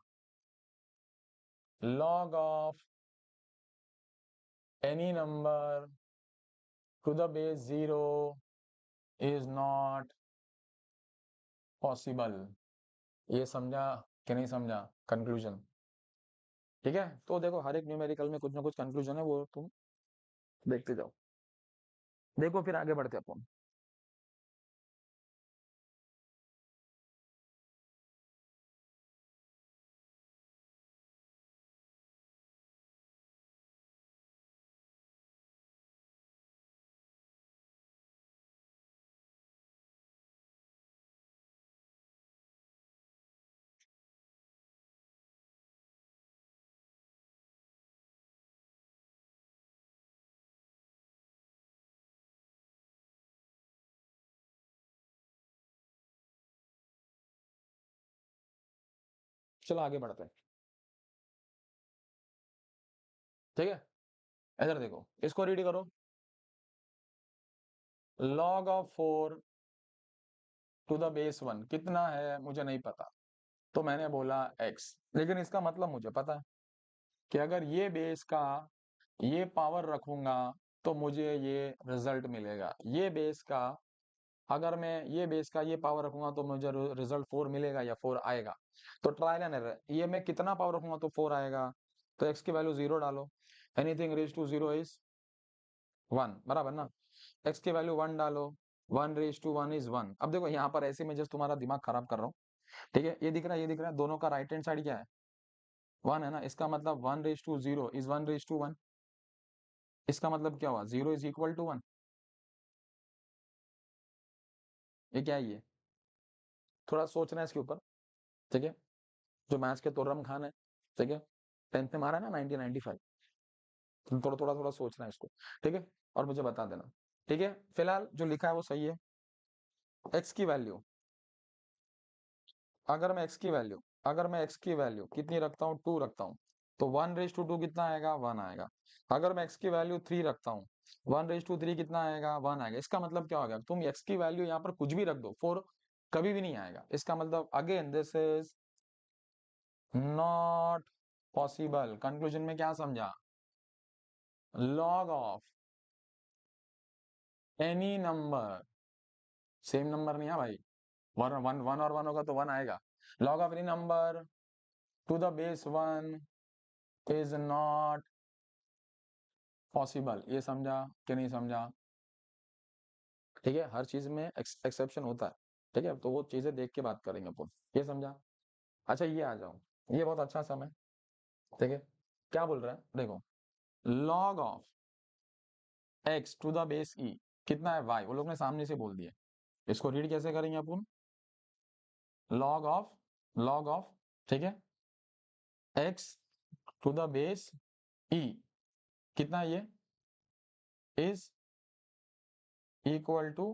A: two the base 0 is not possible. ये समझा कि नहीं समझा कंक्लूजन? ठीक है, तो देखो हर एक न्यूमेरिकल में कुछ ना कुछ कंक्लूजन है, वो तुम देखते जाओ। देखो फिर आगे बढ़ते अपन। चलो आगे बढ़ते हैं। ठीक है, इधर देखो, इसको रीड करो। Log of 4 to the base 1 कितना है? मुझे नहीं पता तो मैंने बोला x, लेकिन इसका मतलब मुझे पता है कि अगर ये बेस का ये पावर रखूंगा तो मुझे ये रिजल्ट मिलेगा। ये बेस का अगर मैं ये बेस का ये पावर रखूंगा तो मुझे रिजल्ट 4 मिलेगा या 4 आएगा। तो ट्रायल एंड एरर, ये मैं कितना पावर रखूंगा तो 4 आएगा। तो x की वैल्यू 0 डालो, एनीथिंग रेज टू 0 इज 1, बराबर ना? x की वैल्यू 1 डालो, 1 रेज टू 1 इज 1। अब देखो यहाँ पर ऐसे में जस्ट तुम्हारा दिमाग खराब कर रहा हूँ। ठीक है, ये दिख रहा है, ये दिख रहा है, दोनों का राइट हैंड साइड क्या है? 1 है ना? इसका मतलब 1 raise to 0 is 1 raise to 1। इसका मतलब क्या हुआ? 0 इज इक्वल टू 1। ये क्या है ये? थोड़ा सोचना है इसके ऊपर। ठीक है, जो मैथ्स के तोरम खान है, ठीक है, 10th में मारा है ना 1995, तुम थोड़ा थोड़ा थोड़ा सोचना है इसको। ठीक है, और मुझे बता देना। ठीक है, फिलहाल जो लिखा है वो सही है। एक्स की वैल्यू, अगर मैं एक्स की वैल्यू कितनी रखता हूँ? 2 रखता हूँ, तो 1 रेज टू 2 कितना आएगा? 1 आएगा। अगर मैं एक्स की वैल्यू 3 रखता हूँ, 1 रेज टू 3 कितना आएगा? 1 आएगा। इसका मतलब क्या होगा? तुम एक्स की वैल्यू यहाँ पर कुछ भी रख दो, 4 कभी भी नहीं आएगा। इसका मतलब again this is not possible. Conclusion में क्या समझा? Log of any number, same number नहीं है भाई, वन वन वन और वन होगा तो वन आएगा। Log of any number two the base 1 is not possible. ये समझा कि नहीं समझा? ठीक है, हर चीज में एक्सेप्शन होता है। ठीक है, तो वो चीजें देख के बात करेंगे अपन। ये समझा? अच्छा ये आ जाओ, ये बहुत अच्छा सम है। ठीक है, क्या बोल रहा है देखो, log of x to the base e कितना है y, वो लोग ने सामने से बोल दिया। इसको रीड कैसे करेंगे अपन? log ऑफ ठीक है, x to the base e कितना है ये, इज इक्वल टू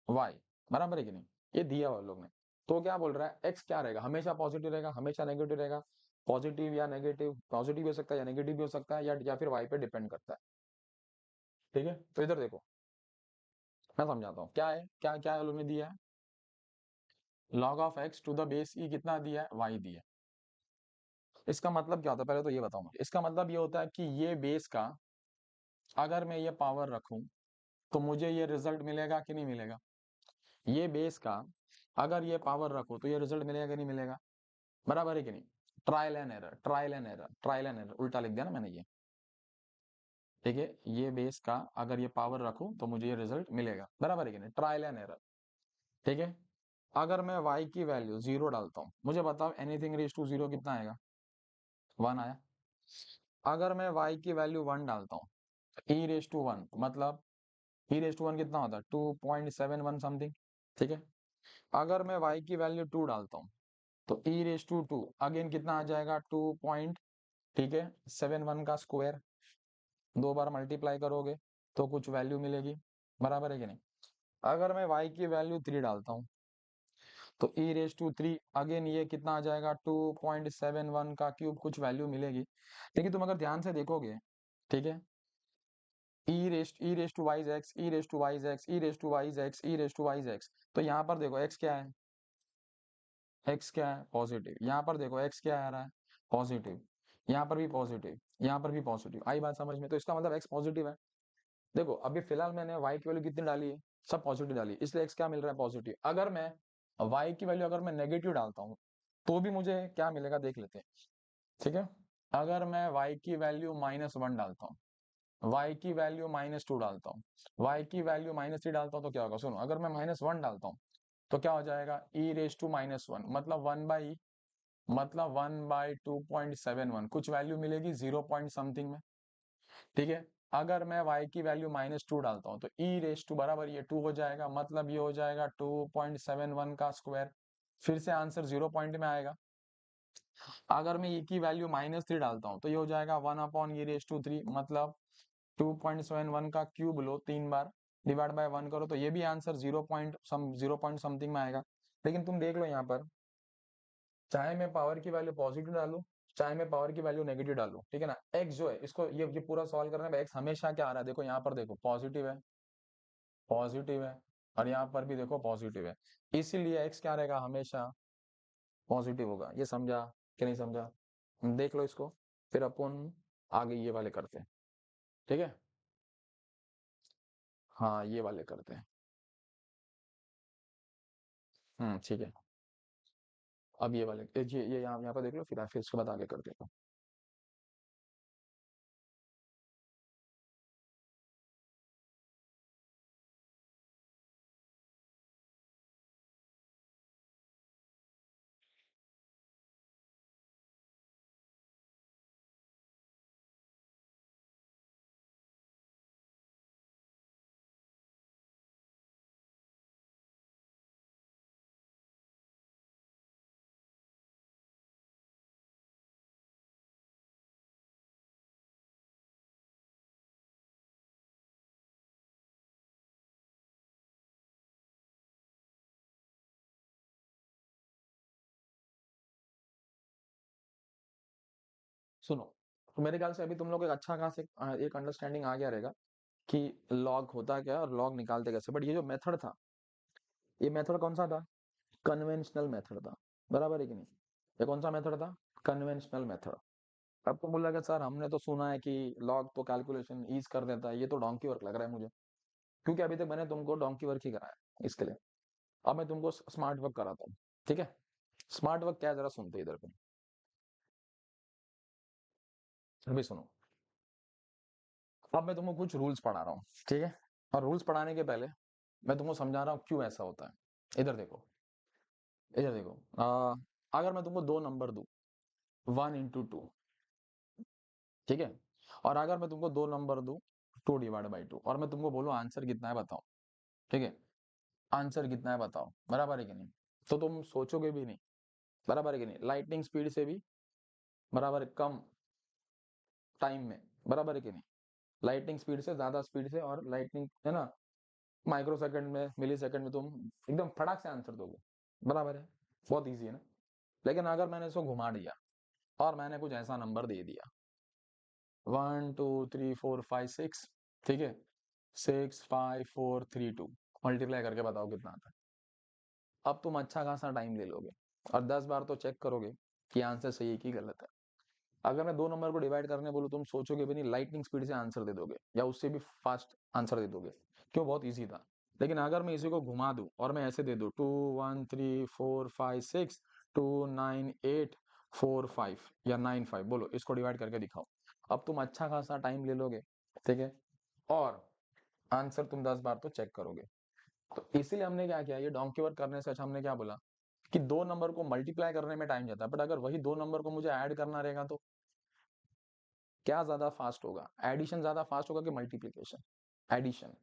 A: y, बराबर है कि नहीं? ये दिया हुआ लोग ने। तो क्या बोल रहा है, x क्या रहेगा, हमेशा पॉजिटिव रहेगा, हमेशा नेगेटिव रहेगा? पॉजिटिव या नेगेटिव, पॉजिटिव भी हो सकता है या नेगेटिव भी हो सकता है, या फिर y पे डिपेंड करता है। ठीक है, तो इधर देखो मैं समझाता हूँ क्या है, क्या क्या लोग ने दिया है। log of x to the base e कितना दिया है, y दिया है। इसका मतलब क्या होता है, पहले तो ये बताऊं मुझे। इसका मतलब ये होता है कि ये बेस का अगर मैं ये पावर रखूं तो मुझे ये रिजल्ट मिलेगा कि नहीं मिलेगा? ये बेस का अगर ये पावर रखो तो ये रिजल्ट मिलेगा कि नहीं मिलेगा? बराबर है कि नहीं? Trial and error, trial and error, trial and error, उल्टा लिख दिया ना मैंने ये। ठीक है, ये बेस का अगर ये पावर रखूं तो मुझे ये रिजल्ट मिलेगा, बराबर है कि नहीं? Trial and error. ठीक है, अगर मैं y की वैल्यू 0 डालता हूं, मुझे बताओ एनीथिंग रेज टू 0 कितना आएगा? 1 आया। अगर मैं y की वैल्यू 1 डालता हूँ, e रेज टू 1 मतलब e रेज टू 1 कितना होता है, 2.71 समथिंग। ठीक है, अगर मैं y की वैल्यू 2 डालता हूँ तो e रेज टू 2 अगेन कितना आ जाएगा, 2 पॉइंट, ठीक है, 71 का स्क्वायर। दो बार मल्टीप्लाई करोगे तो कुछ वैल्यू मिलेगी, बराबर है कि नहीं? अगर मैं y की वैल्यू 3 डालता हूँ तो e रेज टू 3 अगेन ये कितना आ जाएगा, 2.71 का क्यूब, कुछ वैल्यू मिलेगी। लेकिन तुम अगर ध्यान से देखोगे, ठीक है, e raise to y x, e raise to y x, e raise to y x, e raise to y x, तो यहाँ पर देखो x क्या है, x क्या है, पॉजिटिव। यहाँ पर देखो x क्या आ रहा है, पॉजिटिव। यहाँ पर भी पॉजिटिव, यहाँ पर भी पॉजिटिव। आई बात समझ में? तो इसका मतलब x पॉजिटिव है। देखो अभी फिलहाल मैंने y की वैल्यू कितनी डाली है, सब पॉजिटिव डाली है, इसलिए x क्या मिल रहा है, पॉजिटिव। अगर मैं y की वैल्यू अगर मैं नेगेटिव डालता हूँ तो भी मुझे क्या मिलेगा, देख लेते हैं। ठीक है, अगर मैं y की वैल्यू -1 डालता हूँ, y की वैल्यू -2 डालता हूँ, y की वैल्यू -3 डालता हूँ, तो क्या होगा सुनो, अगर मैं -1 डालता हूँ तो क्या हो जाएगा, e रेज टू -1 मतलब 1/, मतलब 1/2.71, कुछ वैल्यू मिलेगी 0 पॉइंट समथिंग में। ठीक है, अगर मैं y की वैल्यू -2 डालता हूँ तो e रेज टू बराबर ये 2 हो जाएगा, मतलब ये हो जाएगा 2.71 का स्क्वायर। फिर से आंसर 0 पॉइंट में आएगा। अगर मैं e की वैल्यू -3 डालता हूँ तो ये हो जाएगा 1/e3 मतलब 2.71 का cube low 3 bar, divide by 1 करो, तो ये भी आंसर 0 पॉइंट समथिंग में आएगा। लेकिन तुम देख लो यहाँ पर, चाहे मैं पावर की वैल्यू पॉजिटिव डालूं, चाहे मैं पावर की वैल्यू नेगेटिव डालूं, ठीक है ना, x जो है इसको ये पूरा सॉल्व करने में x हमेशा क्या आ रहा है, देखो यहाँ पर देखो पॉजिटिव है, पॉजिटिव है, और यहाँ पर भी देखो पॉजिटिव है। इसीलिए x क्या रहेगा, हमेशा पॉजिटिव होगा। ये समझा कि नहीं समझा? देख लो इसको, फिर अपन आगे ये वाले करते हैं। ठीक है, हाँ ये वाले करते हैं। ठीक है, अब ये वाले ये यहाँ पर देख लो, फिर इसके बाद आगे करते हैं। सुनो, तो मेरे ख्याल से अभी तुम लोग एक अच्छा खास एक अंडरस्टैंडिंग आ गया रहेगा कि लॉग होता क्या है और लॉग निकालते कैसे। बट ये जो मेथड था, ये मेथड कौन सा था, कन्वेंशनल मेथड था, बराबर है कि नहीं? ये कौन सा मेथड था, कन्वेंशनल मेथड। अब तुम बोला कि सर हमने तो सुना है कि लॉग तो कैलकुलेशन ईज कर देता है, ये तो डोंकी वर्क लग रहा है मुझे, क्योंकि अभी तक मैंने तुमको डोंकी वर्क ही कराया इसके लिए। अब मैं तुमको स्मार्ट वर्क कराता हूँ। ठीक है, स्मार्ट वर्क क्या है, जरा सुनते इधर पे। अभी सुनो, अब मैं तुमको कुछ रूल्स पढ़ा रहा हूँ, ठीक है? और रूल्स पढ़ाने के पहले मैं तुमको समझा रहा हूँ क्यों ऐसा होता है। इधर देखो, इधर देखो। अगर मैं तुमको दो नंबर दूं, 1 into 2, ठीक है? और अगर मैं तुमको दो नंबर दूं, 2/2, और मैं तुमको बोलूं आंसर कितना है बताओ, ठीक है? आंसर कितना है बताओ, बराबर है कि नहीं? तो तुम सोचोगे भी नहीं, बराबर है कि नहीं? लाइटनिंग स्पीड से भी बराबर है, कम टाइम में, बराबर है कि नहीं? लाइटनिंग स्पीड से ज्यादा स्पीड से, और लाइटनिंग है ना, माइक्रो सेकंड में, मिली सेकंड में तुम एकदम फटाक से आंसर दोगे, बराबर है? बहुत ईजी है ना? लेकिन अगर मैंने इसको घुमा दिया और मैंने कुछ ऐसा नंबर दे दिया, 1 2 3 4 5 6, ठीक है? 6 5 4 3 2, मल्टीप्लाई करके बताओ कितना आता है। अब तुम अच्छा खासा टाइम ले लोगे और 10 बार तो चेक करोगे कि आंसर सही है कि गलत है। अगर मैं दो नंबर को डिवाइड करने बोलूं, तुम सोचोगे भी नहीं, लाइटनिंग स्पीड से आंसर दे दोगे या उससे भी फास्ट आंसर दे दोगे। क्यों? बहुत इजी था। लेकिन अगर मैं इसी को घुमा दूं और मैं ऐसे दे दूं, 2 1 3 4 5 6 2 9 8 4 5 या 9 5, बोलो इसको डिवाइड करके दिखाओ। अब तुम अच्छा खासा टाइम ले लोगे, ठीक है? और आंसर तुम 10 बार तो चेक करोगे। तो इसीलिए हमने क्या किया, ये डोंकी वर्क करने से अच्छा हमने क्या बोला कि दो नंबर को मल्टीप्लाई करने में टाइम जाता है, बट अगर वही दो नंबर को मुझे ऐड करना रहेगा तो क्या ज्यादा फास्ट होगा? एडिशन ज्यादा फास्ट होगा कि मल्टीप्लीकेशन? एडिशन।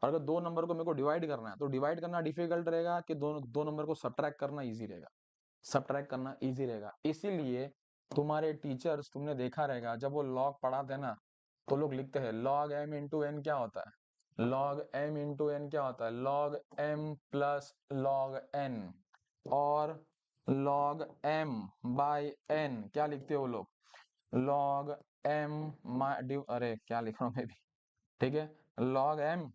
A: और अगर दो नंबर को मेरे को डिवाइड करना है तो डिवाइड करना डिफिकल्ट रहेगा कि दो दो नंबर को सब्ट्रैक्ट करना इजी रहेगा? सब्ट्रैक्ट करना इजी रहेगा। इसीलिए तुम्हारे टीचर्स, तुमने देखा रहेगा जब वो लॉग पढ़ाते हैं ना, तो लोग लिखते हैं लॉग एम इंटू एन क्या होता है, लॉग एम इंटू एन क्या होता है, log m plus log n, और लॉग एम बाय एन क्या लिखते हो लोग, लॉग एम, अरे क्या लिख रहा हूँ मैं भी, ठीक है? लॉग एम,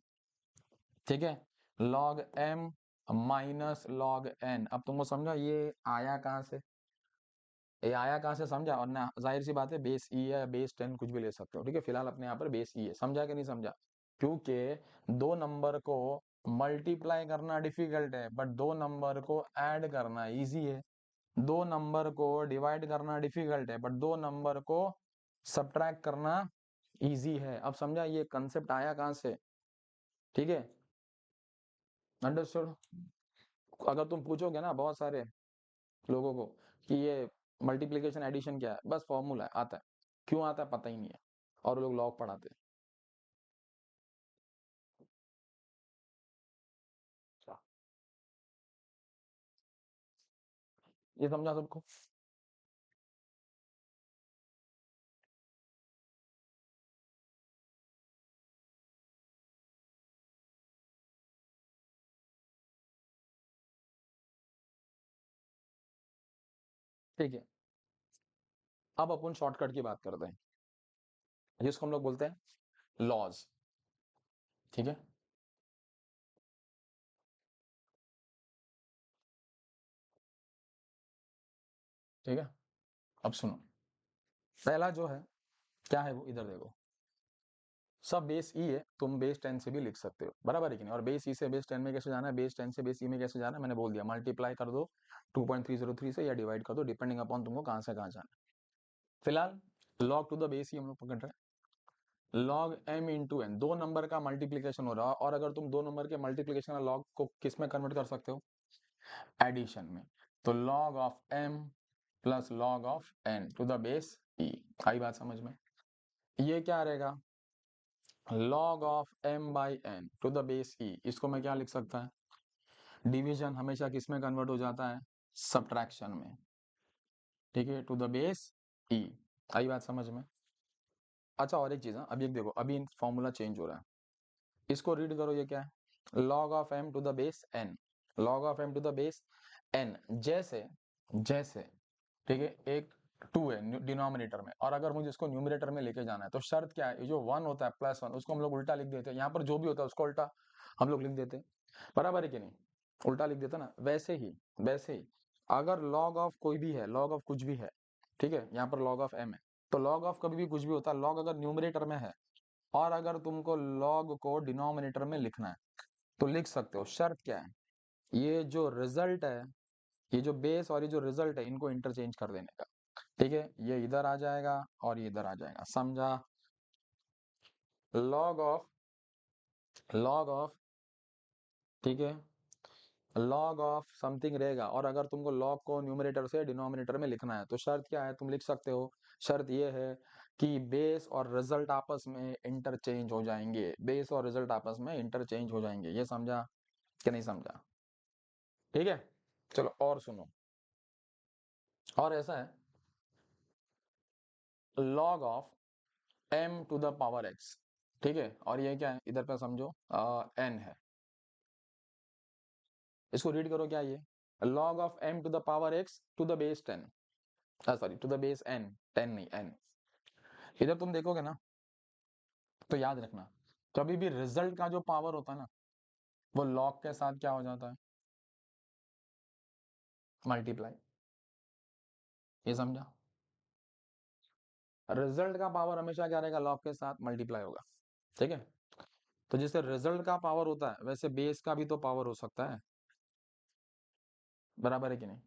A: ठीक है? Log m minus log n. अब तुमको समझा ये आया कहाँ से, ये आया कहाँ से, समझा? और ना जाहिर सी बात है बेस ई है, बेस 10 कुछ भी ले सकते हो, ठीक है? फिलहाल अपने यहाँ पर बेस ई है, समझा कि नहीं समझा? क्योंकि दो नंबर को मल्टीप्लाई करना डिफिकल्ट है बट दो नंबर को ऐड करना इजी है। दो नंबर को डिवाइड करना डिफिकल्ट है बट दो नंबर को सब्ट्रैक्ट करना इजी है। अब समझा ये कंसेप्ट आया कहाँ से, ठीक है? अंडरस्टूड? अगर तुम पूछोगे ना बहुत सारे लोगों को कि ये मल्टीप्लिकेशन एडिशन क्या है, बस फॉर्मूला है, आता है। क्यों आता है पता ही नहीं है, और लोग लॉग पढ़ाते हैं। अच्छा, ये समझा सबको? ठीक है, अब अपन शॉर्टकट की बात करते हैं, जिसको हम लोग बोलते हैं लॉज, ठीक है? ठीक है, अब सुनो, पहला जो है क्या है वो, इधर देखो। सब बेस ई है, तुम बेस 10 से भी लिख सकते हो, बराबर है कि नहीं? और बेस ई से बेस 10 में कैसे जाना है, बेस 10 से बेस ई में कैसे जाना है, मैंने बोल दिया, मल्टीप्लाई कर दो 2.303 से या डिवाइड कर दो, डिपेंडिंग अपॉन तुमको कहाँ से कहाँ जाना है। फिलहाल लॉग टू द बेस ही हम लोग पकड़ रहे हैं। लॉग एम इंटू एन, दो नंबर का मल्टीप्लीकेशन हो रहा है, और अगर तुम दो नंबर के मल्टीप्लीकेशन का लॉग को किस में कन्वर्ट कर सकते हो, एडिशन में। तो log of M plus log of N to the base E. आई बात समझ में? ये क्या रहेगा, log of M by N to the base E. इसको मैं क्या लिख सकता है, डिवीजन हमेशा किस में कन्वर्ट हो जाता है, सब्ट्रैक्शन में, ठीक है? To the base E. आई बात समझ में? अच्छा, और एक चीज है, अभी एक देखो, अभी फॉर्मूला चेंज हो रहा है, इसको रीड करो, ये क्या है, log of m to the base n, log of m to the base n। जैसे जैसे ठीक है, एक 2 है डिनोमिनेटर में, और अगर मुझे इसको न्यूमरेटर में लेके जाना है तो शर्त क्या है, ये जो 1 होता है +1 उसको हम लोग उल्टा लिख देते हैं, यहाँ पर जो भी होता है उसको उल्टा हम लोग लिख देते हैं, बराबर है कि नहीं? उल्टा लिख देता ना। वैसे ही अगर log ऑफ कोई भी है, log ऑफ कुछ भी है, ठीक है, यहाँ पर log ऑफ m है, तो log ऑफ कभी भी कुछ भी होता है, log अगर न्यूमरेटर में है और अगर तुमको log को डिनोमिनेटर में लिखना है तो लिख सकते हो। शर्त क्या है, ये जो रिजल्ट है, ये जो बेस और ये जो रिजल्ट है, इनको इंटरचेंज कर देने का। ठीक है, ये इधर आ जाएगा और ये इधर आ जाएगा, समझा? लॉग ऑफ, ठीक है, लॉग ऑफ समथिंग रहेगा। और अगर तुमको लॉग को न्यूमरेटर से डिनोमिनेटर में लिखना है तो शर्त क्या है, तुम लिख सकते हो। शर्त ये है कि बेस और रिजल्ट आपस में इंटरचेंज हो जाएंगे, बेस और रिजल्ट आपस में इंटरचेंज हो जाएंगे। ये समझा कि नहीं समझा? ठीक है, चलो और सुनो। और ऐसा है, log of m to the power x, ठीक है, और ये क्या है इधर पे समझो, n है। इसको रीड करो, क्या ये, log of m to the power x to the base 10, sorry to the base n, 10 नहीं n। इधर तुम देखोगे ना तो याद रखना, कभी भी रिजल्ट का जो पावर होता है ना वो log के साथ क्या हो जाता है, मल्टीप्लाई। ये समझा? रिजल्ट का पावर हमेशा क्या रहेगा, log के साथ मल्टीप्लाई होगा। ठीक है, तो जैसे रिजल्ट का पावर होता है वैसे बेस का भी तो पावर हो सकता है, बराबर है कि नहीं?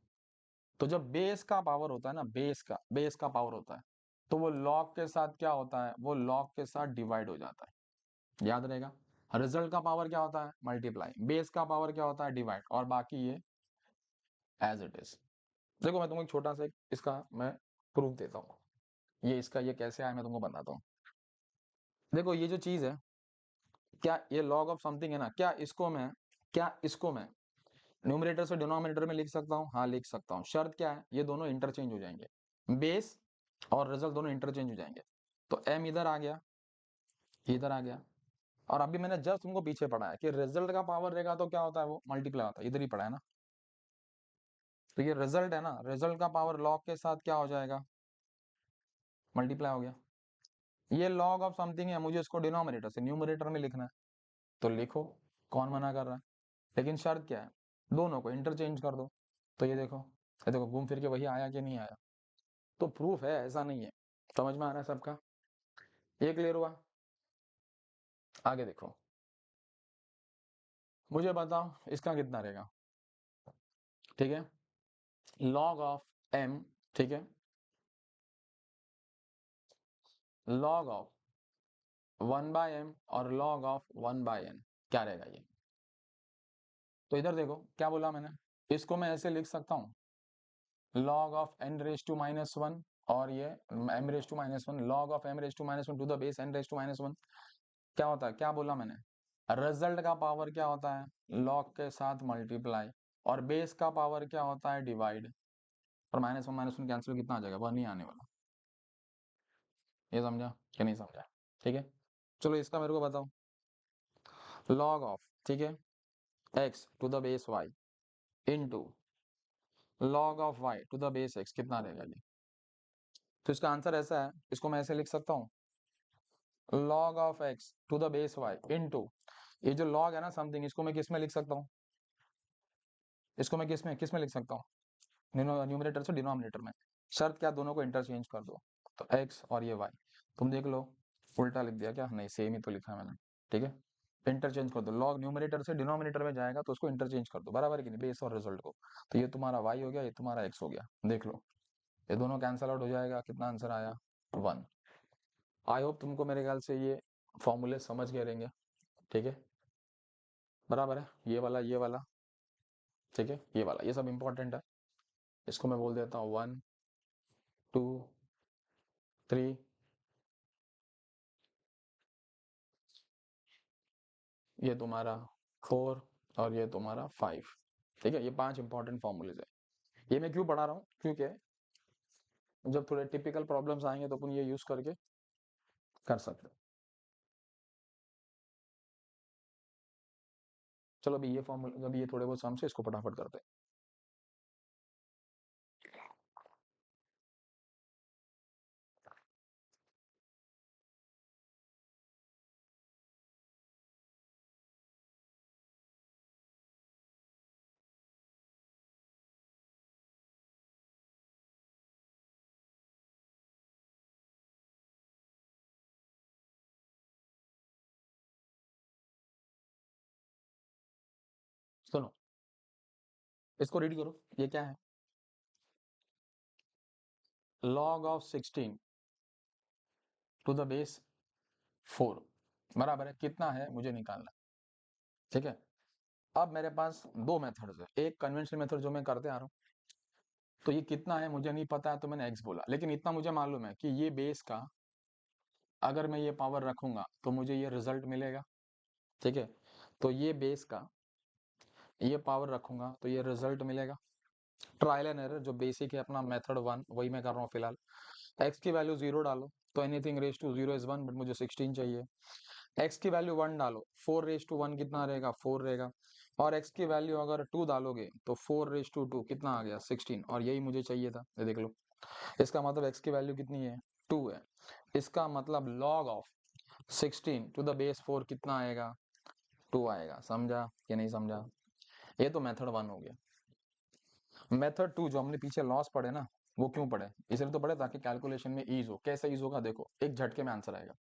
A: तो जब बेस का पावर होता है ना, बेस का पावर होता है, तो वो log के साथ क्या होता है, वो log के साथ डिवाइड हो जाता है। याद रहेगा, रिजल्ट का पावर क्या होता है, मल्टीप्लाई, बेस का पावर क्या होता है, डिवाइड, और बाकी ये एज इट इज। देखो मैं तुमको एक छोटा सा इसका मैं प्रूफ देता हूँ, ये इसका ये कैसे आया मैं तुमको बताता हूँ। देखो ये जो चीज है, क्या ये लॉग ऑफ समथिंग है ना, क्या इसको मैं न्यूमरेटर से डिनोमिनेटर में लिख सकता हूँ? हाँ लिख सकता हूँ। शर्त क्या है, ये दोनों इंटरचेंज हो जाएंगे, बेस और रिजल्ट दोनों इंटरचेंज हो जाएंगे। तो m इधर आ गया, इधर आ गया, और अभी मैंने जस्ट तुमको पीछे पढ़ा है कि रिजल्ट का पावर रहेगा तो क्या होता है, वो मल्टीप्लाई होता है, इधर ही पढ़ा है ना। तो ये रिजल्ट है ना, रिजल्ट का पावर लॉग के साथ क्या हो जाएगा, मल्टीप्लाई हो गया। ये लॉग ऑफ समथिंग है, मुझे इसको डिनोमिनेटर से न्यूमरेटर में लिखना है तो लिखो, कौन मना कर रहा है? लेकिन शर्त क्या है, दोनों को इंटरचेंज कर दो। तो ये देखो घूम फिर के वही आया कि नहीं आया। तो प्रूफ है, ऐसा नहीं है। समझ में आ रहा है सबका? ये क्लियर हुआ? आगे देखो, मुझे बताओ इसका कितना रहेगा। ठीक है, लॉग ऑफ m, ठीक है, लॉग ऑफ 1/m और log ऑफ 1/n, क्या रहेगा ये? तो इधर देखो क्या बोला मैंने, इसको मैं ऐसे लिख सकता हूँ, log of n raise to minus one, और ये m raise to minus one, log of m raise to minus one to the base n raise to minus one. क्या होता है, क्या बोला मैंने, रिजल्ट का पावर क्या होता है, log के साथ मल्टीप्लाई, और बेस का पावर क्या होता है, डिवाइड। और माइनस वन कैंसिल, कितना आ जाएगा, वन नहीं आने वाला। ये समझा कि नहीं समझा? ठीक है, चलो इसका मेरे को बताओ, log ऑफ, ठीक है, x to the base y into log of y to the base x, कितना रहेगा ये? तो इसका आंसर ऐसा है, इसको मैं ऐसे लिख सकता हूँ, log of x to the base y into, ये जो log है ना समथिंग, इसको मैं किस में लिख सकता हूँ, इसको मैं किस में लिख सकता हूँ, न्यूमरेटर से डिनोमिनेटर में। शर्त क्या, दोनों को इंटरचेंज कर दो। तो x और ये y, तुम देख लो, उल्टा लिख दिया क्या, नहीं सेम ही तो लिखा है मैंने। ठीक है, इंटरचेंज कर दो, लॉग न्यूमरेटर से डिनोमिनेटर में जाएगा तो उसको इंटरचेंज कर दो, बराबर है कि नहीं, बेस और रिजल्ट को। तो ये तुम्हारा y हो गया, ये तुम्हारा x हो गया, देख लो, ये दोनों कैंसल आउट हो जाएगा, कितना आंसर आया, 1। आई होप तुमको मेरे ख्याल से ये फॉर्मूले समझ गए रहेंगे। ठीक है, बराबर है, ये वाला, ठीक है, ये वाला, ये सब इंपॉर्टेंट है। इसको मैं बोल देता हूँ 1 2 3, ये तुम्हारा 4, और ये तुम्हारा 5। ठीक है, ये 5 इंपॉर्टेंट फॉर्मूलेज है। ये मैं क्यों पढ़ा रहा हूँ, क्योंकि जब थोड़े टिपिकल प्रॉब्लम्स आएंगे तो अपन ये यूज करके कर सकते हैं। चलो अभी ये फॉर्मूला, अभी ये थोड़े बहुत सम से इसको फटाफट करते हैं। सुनो, इसको रीड करो, ये क्या है, log of 16 to the base 4 बराबर है, कितना है मुझे निकालना है, ठीक है। अब मेरे पास दो मेथड्स है, एक कन्वेंशनल मेथड जो मैं करते आ रहा हूँ, तो ये कितना है मुझे नहीं पता है तो मैंने x बोला, लेकिन इतना मुझे मालूम है कि ये बेस का अगर मैं ये पावर रखूंगा तो मुझे ये रिजल्ट मिलेगा, ठीक है। तो ये बेस का ये पावर रखूंगा तो ये रिजल्ट मिलेगा। ट्रायल एंड एरर जो बेसिक है अपना मेथड 1 वही मैं कर रहा हूँ फिलहाल। x की वैल्यू 0 डालो तो anything raise to 0 is 1, but मुझे 16 चाहिए। x की वैल्यू 1 डालो, 4 रेज टू 1 कितना रहेगा, 4 रहेगा। और x की वैल्यू अगर 2 डालोगे तो 4 रेज टू 2 कितना आ गया, 16, और यही मुझे चाहिए था, ये देख लो। इसका मतलब x की वैल्यू कितनी है, 2 है। इसका मतलब log of 16 to the base 4 कितना आएगा, 2 आएगा। समझा कि नहीं समझा? ये तो मेथड 1 हो गया। मेथड 2 जो हमने पीछे लॉस पढ़े ना, वो क्यों पढ़े, इसलिए तो पढ़े ताकि कैलकुलेशन में ईज हो। कैसे ईज होगा, देखो एक झटके में आंसर आएगा।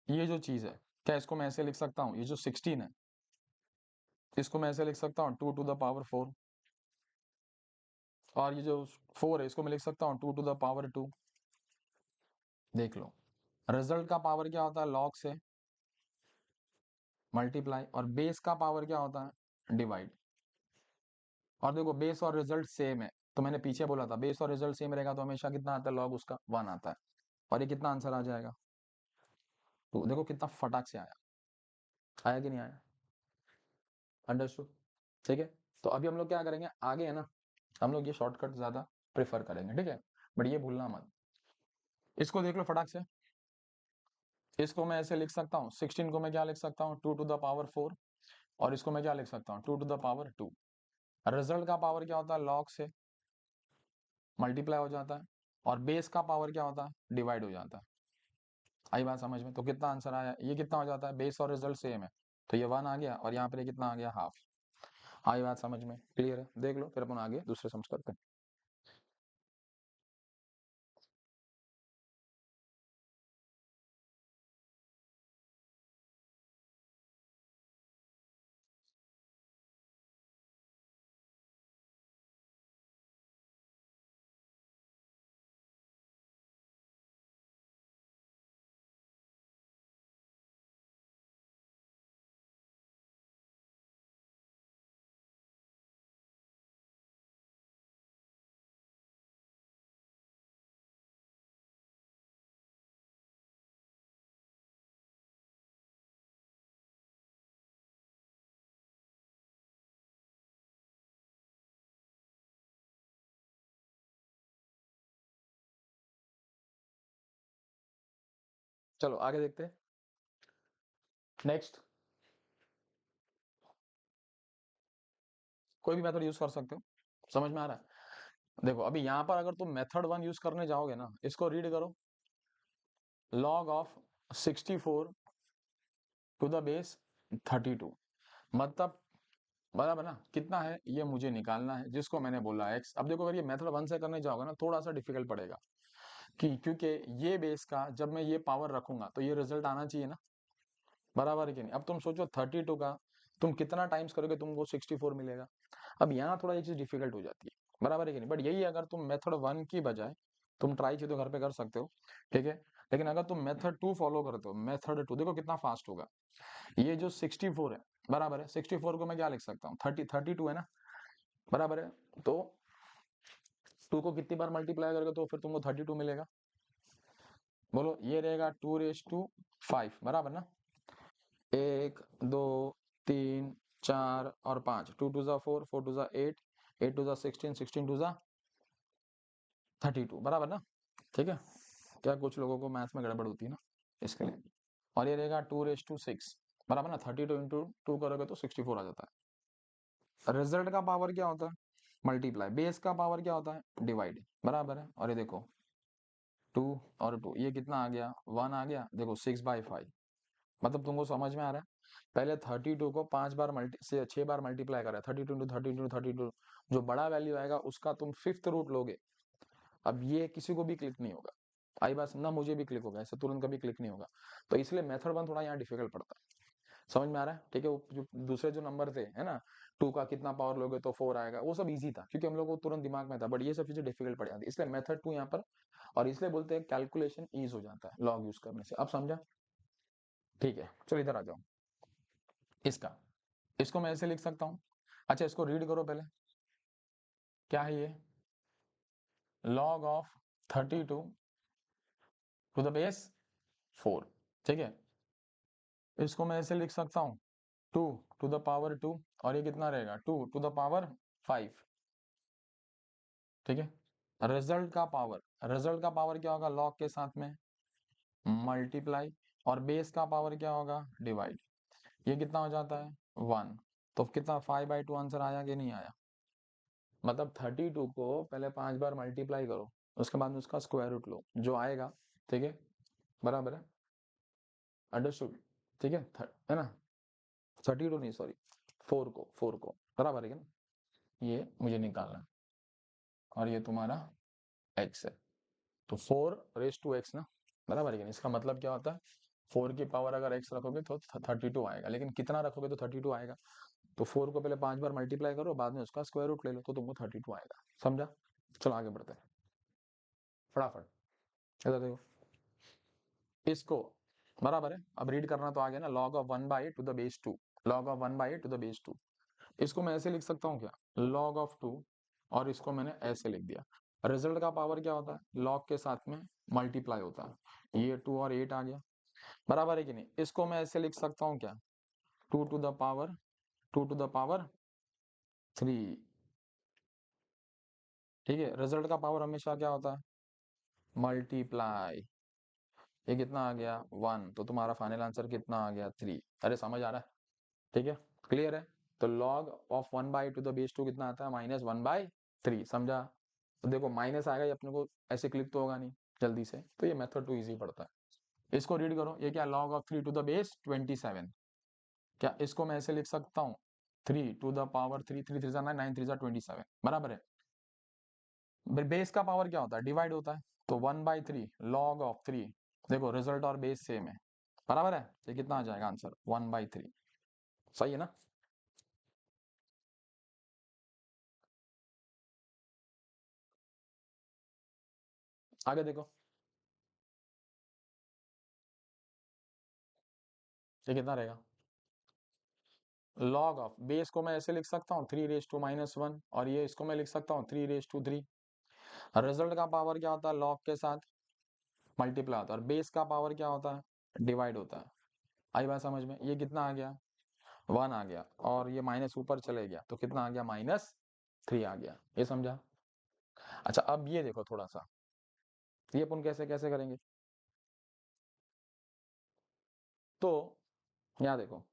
A: ये जो चीज है, क्या इसको मैं ऐसे लिख सकता हूँ, ये जो 16 है इसको मैं ऐसे लिख सकता हूँ 2 टू द पावर 4, और ये जो 4 है इसको मैं लिख सकता हूँ 2 टू द पावर 2। देख लो, रिजल्ट का पावर क्या होता है, लॉग से मल्टीप्लाई, और बेस का पावर क्या होता है, डिवाइड। और देखो बेस और रिजल्ट सेम है, तो मैंने पीछे बोला था बेस और रिजल्ट सेम रहेगा तो हमेशा कितना आता है, लॉग उसका 1 आता है। और ये कितना आंसर आ जाएगा, तो देखो कितना फटाक से आया, आया कि नहीं आया, अंडरस्टूड, ठीक है। तो अभी हम लोग क्या करेंगे, आगे है ना हम लोग ये शॉर्टकट ज्यादा प्रेफर करेंगे, ठीक है। बट ये भूलना मत, इसको देख लो फटाक से। इसको मैं ऐसे लिख सकता हूँ, 16 को मैं क्या लिख सकता हूँ, 2 टू द पावर 4, और इसको मैं क्या लिख सकता हूँ, 2 टू द पावर 2। रिजल्ट का पावर क्या होता है, लॉग से मल्टीप्लाई हो जाता है, और बेस का पावर क्या होता है, डिवाइड हो जाता है। आई बात समझ में? तो कितना आंसर आया, ये कितना हो जाता है, बेस और रिजल्ट सेम है तो ये 1 आ गया, और यहाँ पर ये कितना आ गया, हाफ। आई बात समझ में? क्लियर है? देख लो फिर अपन आगे दूसरे सम्स करते हैं। चलो आगे देखते हैं। नेक्स्ट, कोई भी मेथड यूज कर सकते हो, समझ में आ रहा है? देखो अभी यहाँ पर अगर तुम मेथड 1 यूज करने जाओगे ना, इसको रीड करो, log of 64 to the base 32, मतलब बराबर ना, कितना है ये मुझे निकालना है, जिसको मैंने बोला x। अब देखो अगर ये मेथड 1 से करने जाओगे ना थोड़ा सा डिफिकल्ट पड़ेगा, कि क्योंकि ये बेस का जब मैं ये पावर रखूंगा तो ये रिजल्ट आना चाहिए ना, बराबर है कि नहीं। अब तुम सोचो 32 का तुम कितना टाइम्स करोगे तुमको 64 मिलेगा। अब यहाँ थोड़ा ये चीज डिफिकल्ट हो जाती है, बराबर है कि नहीं। बट यही अगर तुम मेथड 1 की बजाय तुम ट्राई चाहिए तो घर पे कर सकते हो, ठीक है। लेकिन अगर तुम मेथड 2 फॉलो करते हो, मेथड 2 देखो कितना फास्ट होगा। ये जो 64 है, बराबर है, 64 को मैं क्या लिख सकता हूँ, 32 है ना, बराबर है। तो 2 को कितनी बार मल्टीप्लाई करोगे तो फिर तुमको 32 मिलेगा, बोलो। ये रहेगा 2 रेज टू 5, बराबर ना, 1 2 3 4 और 5, 2 टू ज़ा 4, 4 टू ज़ा 8, 8 टू ज़ा 16, 16 टू ज़ा 32, बराबर ना, ठीक है। क्या कुछ लोगों को मैथ्स में गड़बड़ होती है ना, इसके लिए। और ये रहेगा 2 रेज टू 6, बराबर ना, 32 इंटू 2 करोगे तो 64 आ जाता है। रिजल्ट का पावर क्या होता है, मल्टीप्लाई, बेस का पावर क्या होता है, डिवाइड, बराबर है। और ये देखो 2 और 2, ये कितना आ गया, 1 आ गया, देखो 6/5। मतलब तुमको समझ में आ रहा है, पहले 32 को 5 बार मल्टी से 6 बार मल्टीप्लाई करा, 32 इंटू 32 इंटू 32, जो बड़ा वैल्यू आएगा उसका तुम 5th रूट लोगे। अब ये किसी को भी क्लिक नहीं होगा, आई बात ना, मुझे भी क्लिक होगा, ऐसे तुरंत कभी क्लिक नहीं होगा। तो इसलिए मेथड 1 थोड़ा यहाँ डिफिकल्ट पड़ता है। समझ में आ रहा है? ठीक है, वो जो दूसरे जो नंबर थे है ना, 2 का कितना पावर लोगे तो 4 आएगा, वो सब इजी था क्योंकि हम लोग को तुरंत दिमाग में था, बट ये सब चीजें डिफिकल्ट पड़ जाती है, इसलिए मेथड 2 यहाँ पर, और इसलिए बोलते हैं कैलकुलेशन ईज हो जाता है लॉग यूज करने से। अब समझा? ठीक है, चलो इधर आ जाओ। इसका, इसको मैं ऐसे लिख सकता हूँ। अच्छा, इसको रीड करो पहले, क्या है ये? Log of 32 to the base 4। ठीक है, इसको मैं ऐसे लिख सकता हूँ 2 टू द पावर 2, और ये कितना रहेगा 2 टू द पावर 5। ठीक है, रिजल्ट का पावर क्या होगा? लॉग के साथ में मल्टीप्लाई, और बेस का पावर क्या होगा? डिवाइड। ये कितना हो जाता है? 1। तो कितना 5/2 आंसर आया कि नहीं आया? मतलब 32 को पहले 5 बार मल्टीप्लाई करो, उसके बाद में उसका स्क्वायर रूट लो, जो आएगा। ठीक है, बराबर है, अंडरस्टूड? ठीक है, है ना? 32 नहीं, सॉरी, 4 को बराबर है ना? ये मुझे निकालना है, और ये तुम्हारा x है, तो 4 रेज टू x ना, बराबर है कि नहीं? इसका मतलब क्या होता है? 4 की पावर अगर x रखोगे तो 32 आएगा, लेकिन कितना रखोगे तो 32 आएगा। तो 4 को पहले 5 बार मल्टीप्लाई करो, बाद में उसका स्क्वायर रूट ले लो, तो तुमको 32 आएगा। समझा? चलो आगे बढ़ते हैं फटाफट। इधर देखो, इसको बराबर है, अब रीड करना तो आ गया ना, log ऑफ 1/2 log ऑफ 1/2 इसको मैं ऐसे लिख सकता हूँ क्या? log ऑफ 2, और इसको मैंने ऐसे लिख दिया। रिजल्ट का पावर क्या होता है? log के साथ में मल्टीप्लाई होता है, ये 2 और 8 आ गया, बराबर है कि नहीं? इसको मैं ऐसे लिख सकता हूँ क्या? 2 टू द पावर 3। ठीक है, रिजल्ट का पावर हमेशा क्या होता है? मल्टीप्लाई। ये कितना आ गया? 1, तो तुम्हारा फाइनल आंसर कितना आ गया? 3। अरे समझ आ रहा है? ठीक है, क्लियर है? तो log ऑफ 1/2 कितना आता है? -1/3। समझा? तो देखो माइनस आएगा, ये अपने को ऐसे क्लिक तो होगा नहीं जल्दी से, तो ये मेथड 2 इजी पड़ता है। इसको रीड करो, ये क्या? log of 3 to the base 27। क्या इसको मैं ऐसे लिख सकता हूँ? 3 टू द पावर 3, 3 3 9, 9 3 27, बराबर है? बेस का पावर क्या होता है? डिवाइड होता है, तो 1/3 log ऑफ 3। देखो रिजल्ट और बेस सेम है, बराबर है? ये कितना आ जाएगा आंसर? 1/3। सही है ना? आगे देखो, ये कितना रहेगा? लॉग ऑफ बेस को मैं ऐसे लिख सकता हूँ 3 रेज टू -1, और ये इसको मैं लिख सकता हूँ 3 रेज टू 3। रिजल्ट का पावर क्या होता है? लॉग के साथ मल्टीप्लाई होता है, और बेस का पावर क्या होता है? डिवाइड होता है। आई बात समझ में? ये कितना आ गया? 1 आ गया, और ये माइनस ऊपर चले गया, तो कितना आ गया? -3 आ गया। ये समझा? अच्छा, अब ये देखो थोड़ा सा, ये अपन कैसे कैसे करेंगे? तो यहाँ देखो,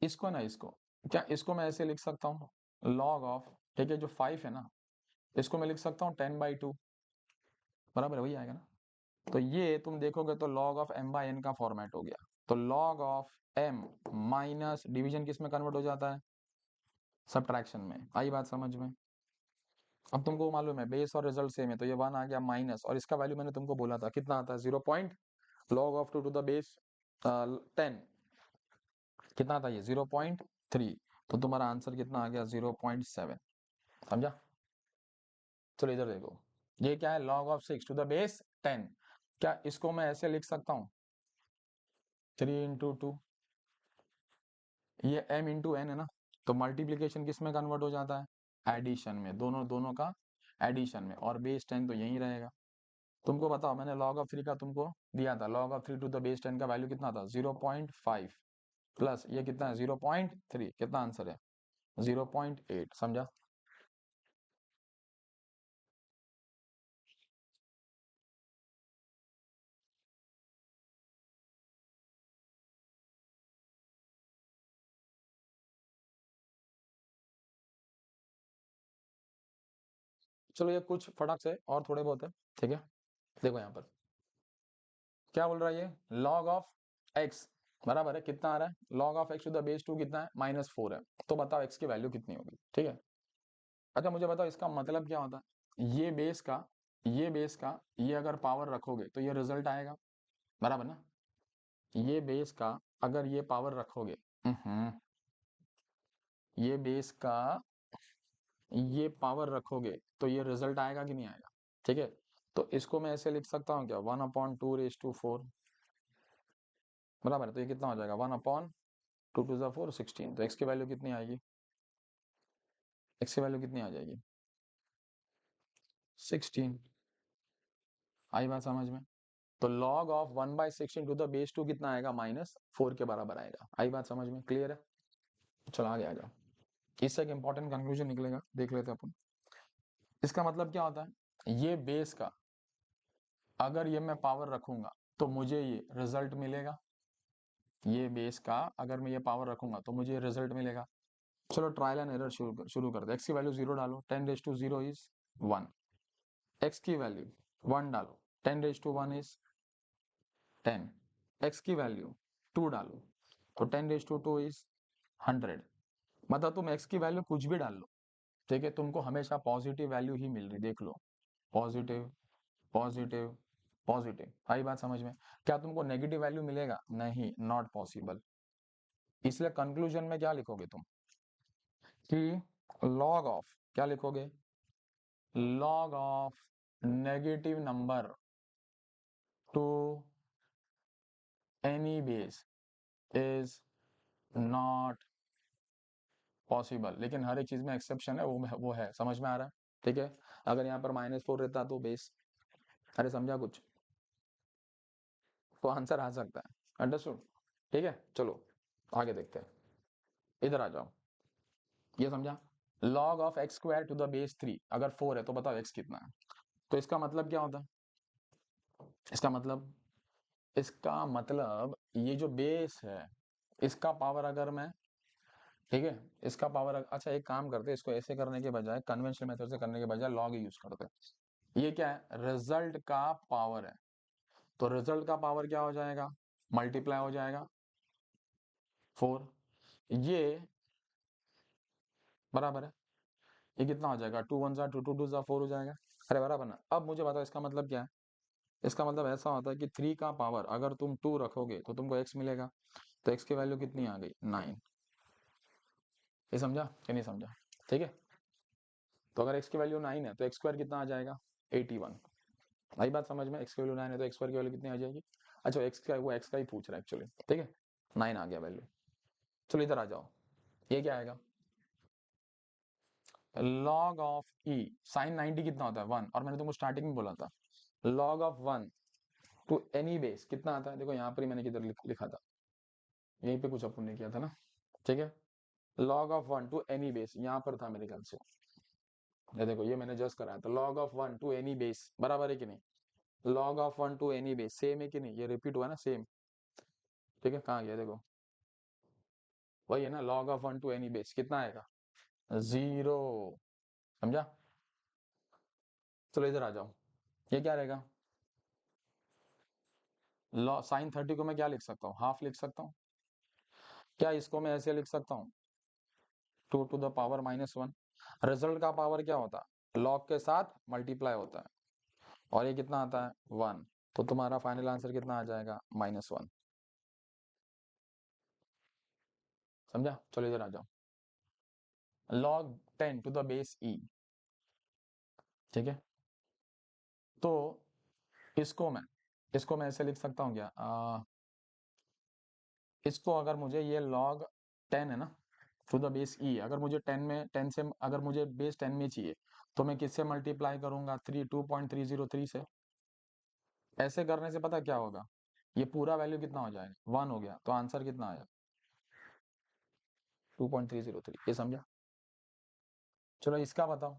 A: इसको ना, इसको क्या, इसको मैं ऐसे लिख सकता हूँ लॉग ऑफ, ठीक है, जो 5 है ना, इसको मैं लिख सकता हूँ 10/2, बराबर है? वही आएगा ना? तो ये तुम देखोगे तो log ऑफ m/n का फॉर्मेट हो गया। तो log of m minus division किस में कन्वर्ट हो जाता है? सब्ट्रैक्शन में। आई बात समझ में? अब तुमको मालूम है बेस और रिजल्ट सेम है, तो ये 1 आ गया माइनस, और इसका वैल्यू मैंने तुमको बोला था कितना आता है? 0 point, log of 2 to the base 10 कितना था? ये 0.3। तो तुम्हारा आंसर कितना आ गया? 0.7। समझा? चलो इधर देखो, ये क्या है? log of 6 to the base 10। क्या इसको मैं ऐसे लिख सकता हूँ 3 × 2, ये m × n है ना, तो मल्टीप्लीकेशन किस में कन्वर्ट हो जाता है? एडिशन में, दोनों दोनों का एडिशन में, और बेस 10 तो यही रहेगा। तुमको बताओ, मैंने log ऑफ 3 का तुमको दिया था, log of 3 to the base 10 का वैल्यू कितना था? 0.5, प्लस ये कितना है? 0.3। कितना आंसर है? 0.8। समझा? चलो ये कुछ फटाक से और थोड़े बहुत है, ठीक है? देखो यहाँ पर क्या बोल रहा है ये? log ऑफ x बराबर है, कितना आ रहा है? log of x to the base 2 कितना है? -4 है। तो बताओ x की वैल्यू कितनी होगी? ठीक है, अच्छा मुझे बताओ इसका मतलब क्या होता है? ये बेस का ये अगर पावर रखोगे तो ये रिजल्ट आएगा, बराबर ना? ये बेस का अगर ये पावर रखोगे, ये बेस का ये पावर रखोगे तो ये रिजल्ट आएगा कि नहीं आएगा? ठीक है, तो इसको मैं ऐसे लिख सकता हूँ क्या, 1/2 raised to 4, बराबर है। तो ये कितना हो जाएगा, 1/2 to 4 16। तो x की वैल्यू कितनी आएगी, x की वैल्यू कितनी आ जाएगी, 16। आई बात समझ में? तो log of 1/16 to the base 2 कितना आएगा, -4 के बराबर आएगा। आई बात समझ में, क्लियर है? चलो आगे आ जाओ, इससे एक इंपॉर्टेंट कंक्लूजन निकलेगा, देख लेते हैं अपन। इसका मतलब क्या होता है, ये बेस का अगर ये मैं पावर रखूंगा तो मुझे ये रिजल्ट मिलेगा, ये बेस का अगर मैं ये पावर रखूंगा तो मुझे रिजल्ट मिलेगा। चलो ट्रायल एंड एरर शुरू करते हैं। एक्स की वैल्यू 0 डालो, 10 raised to 0 इज 1। एक्स की वैल्यू 1 डालो, 10 raised to 1 इज 10। एक्स की वैल्यू 2 डालो तो 10 raised to 2 इज 100। मतलब तुम एक्स की वैल्यू कुछ भी डाल लो, ठीक है, तुमको हमेशा पॉजिटिव वैल्यू ही मिल रही, देख लो, पॉजिटिव पॉजिटिव पॉजिटिव। आई बात समझ में? क्या तुमको नेगेटिव वैल्यू मिलेगा? नहीं, नॉट पॉसिबल। इसलिए कंक्लूजन में क्या लिखोगे तुम, कि लॉग ऑफ, क्या लिखोगे, log of negative number two any base is not possible. लेकिन हर एक चीज में एक्सेप्शन है, वो है, समझ में आ रहा है? ठीक है, अगर यहाँ पर -4 रहता तो बेस, अरे समझा कुछ, तो आंसर आ सकता है। अंडरस्टूड? ठीक है, चलो आगे देखते हैं, इधर आ जाओ, ये समझा? Log of x² to the base 3, अगर 4 है तो बताओ x कितना है। तो इसका मतलब क्या होता है, इसका मतलब ये जो बेस है इसका पावर अगर मैं, ठीक है, इसका पावर, अच्छा एक काम करते हैं, इसको ऐसे करने के बजाय, कन्वेंशनल मेथड से करने के बजाय लॉग ही यूज करते हैं। ये क्या है, रिजल्ट का पावर है, तो रिजल्ट का पावर क्या हो जाएगा, मल्टीप्लाई हो जाएगा 4, ये बराबर है, ये कितना हो जाएगा, 2 1 2 2 2 4 हो जाएगा। अरे बराबर ना? अब मुझे बताओ इसका मतलब क्या है, इसका मतलब ऐसा होता है कि 3 का पावर अगर तुम 2 रखोगे तो तुमको x मिलेगा, तो x की वैल्यू कितनी आ गई, 9। ये समझा कि नहीं समझा? ठीक है, तो अगर x की वैल्यू 9 है तो x² कितना आ जाएगा, 81। आई बात समझ में? x की वैल्यू 9 है तो x² की वैल्यू कितनी आ जाएगी। अच्छा x का, वो x का ही पूछ रहा है एक्चुअली, ठीक है, 9 आ गया वैल्यू। चलो इधर आ जाओ, ये क्या आएगा, लॉग ऑफ e, साइन 90 कितना होता है, 1, और मैंने तुमको स्टार्टिंग में बोला था log of 1 to any base कितना आता है, देखो यहाँ पर ही मैंने किधर लिखा था, यहीं पे कुछ अपन ने किया था ना, ठीक है, log of 1 to any base यहाँ पर था मेरे ख्याल से, ये देखो ये मैंने जस्ट कराया था, log of 1 to any base बराबर है कि नहीं, log of 1 to any base same है कि नहीं, ये रिपीट हुआ ना सेम, ठीक है, कहाँ गया देखो, वही है ना, log of 1 to any base कितना आएगा, 0। समझा? चलो इधर आ जाओ, ये क्या रहेगा, लॉ साइन 30 को मैं क्या लिख सकता हूँ, हाफ लिख सकता हूँ, क्या इसको मैं ऐसे लिख सकता हूँ, 2 टू द पावर -1। रिजल्ट का पावर क्या होता है, लॉग के साथ मल्टीप्लाई होता है, और ये कितना आता है, 1। तो तुम्हारा फाइनल आंसर कितना आ जाएगा, -1। समझा? चलो इधर आ जाओ, log 10 to the base e, ठीक है, तो इसको मैं ऐसे लिख सकता हूँ क्या, इसको अगर मुझे ये log 10 है ना टू द बेस e, अगर मुझे 10 से अगर मुझे बेस 10 में चाहिए तो मैं किससे मल्टीप्लाई करूंगा, 2.303 से। ऐसे करने से पता क्या होगा, ये पूरा वैल्यू कितना हो जाएगा, 1 हो गया, तो आंसर कितना आया, 2.303। ये समझा? चलो इसका बताओ,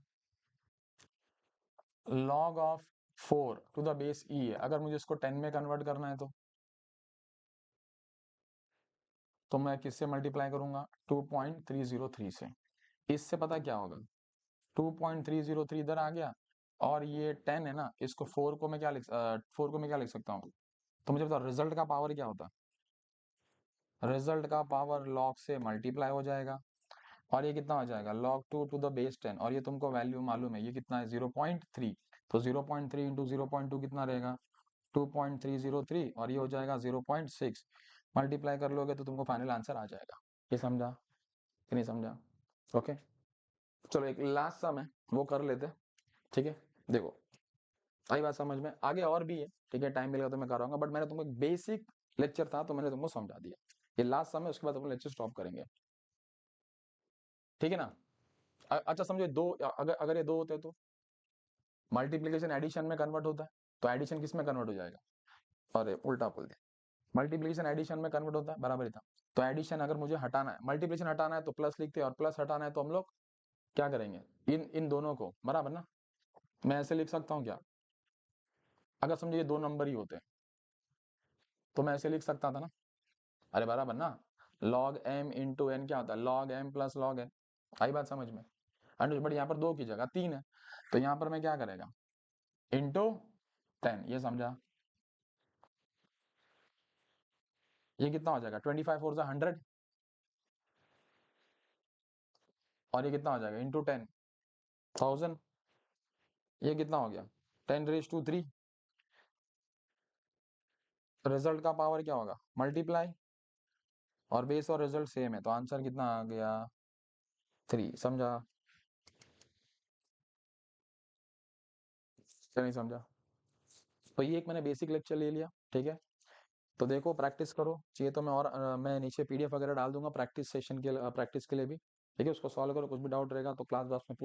A: log of 4 to the base e है, अगर मुझे इसको 10 में कन्वर्ट करना है तो मैं किससे मल्टीप्लाई करूंगा, 2.303 से। इससे पता क्या होगा, 2.303 इधर आ गया, और ये 10 है ना, इसको 4 को मैं क्या लिख 4 को मैं क्या लिख सकता हूँ, तो मुझे बताओ रिजल्ट का पावर क्या होता है, रिजल्ट का पावर लॉग से मल्टीप्लाई हो जाएगा, और ये कितना हो जाएगा, log 2 टू द बेस 10, और ये तुमको वैल्यू मालूम है ये कितना है, 0.3। तो 0.3 इंटू 0.2 कितना रहेगा, 2.303, और ये हो जाएगा 0.6। मल्टीप्लाई कर लोगे तो तुमको फाइनल आंसर आ जाएगा। ये समझा कि नहीं समझा? ओके, चलो एक लास्ट सम है, वो कर लेते हैं। ठीक है, देखो आई बात समझ में, आगे और भी है, ठीक है, टाइम मिलेगा तो मैं कराऊंगा, बट मैंने तुमको एक बेसिक लेक्चर था तो मैंने तुमको समझा दिया। ये लास्ट सम है, उसके बाद हम लेक्चर स्टॉप करेंगे, ठीक है ना? अच्छा समझो, दो, अगर अगर ये दो होते तो मल्टीप्लीकेशन एडिशन में कन्वर्ट होता है, तो एडिशन किस में कन्वर्ट हो जाएगा? अरे उल्टा बोल दिया, मल्टीप्लीकेशन एडिशन में कन्वर्ट होता है, बराबर ही था। तो एडिशन अगर मुझे हटाना है, मल्टीप्लीकेशन हटाना है तो प्लस लिखते हैं, और प्लस हटाना है तो हम लोग क्या करेंगे? इन इन दोनों को, बराबर ना? मैं ऐसे लिख सकता हूँ क्या? अगर समझो ये दो नंबर ही होते तो मैं ऐसे लिख सकता था ना? अरे बराबर ना, log m इंटू एन क्या होता है? log m plus log n। आई बात समझ में? बट यहाँ पर दो की जगह तीन है, तो यहाँ पर मैं क्या करेगा? इंटू 10, ये समझा? ये कितना हो जाएगा? 25 फोर जा 100, और ये कितना हो जाएगा? इंटू 10, 1000। ये कितना हो गया? 10 रेज टू 3। रिजल्ट का पावर क्या होगा? मल्टीप्लाई, और बेस और रिजल्ट सेम है, तो आंसर कितना आ गया? 3। समझा? क्या नहीं समझा? तो ये एक मैंने बेसिक लेक्चर ले लिया, ठीक है। तो देखो प्रैक्टिस करो, चाहिए तो मैं और मैं नीचे पीडीएफ वगैरह डाल दूंगा प्रैक्टिस सेशन के, प्रैक्टिस के लिए भी, ठीक है। उसको सॉल्व करो, कुछ भी डाउट रहेगा तो क्लास में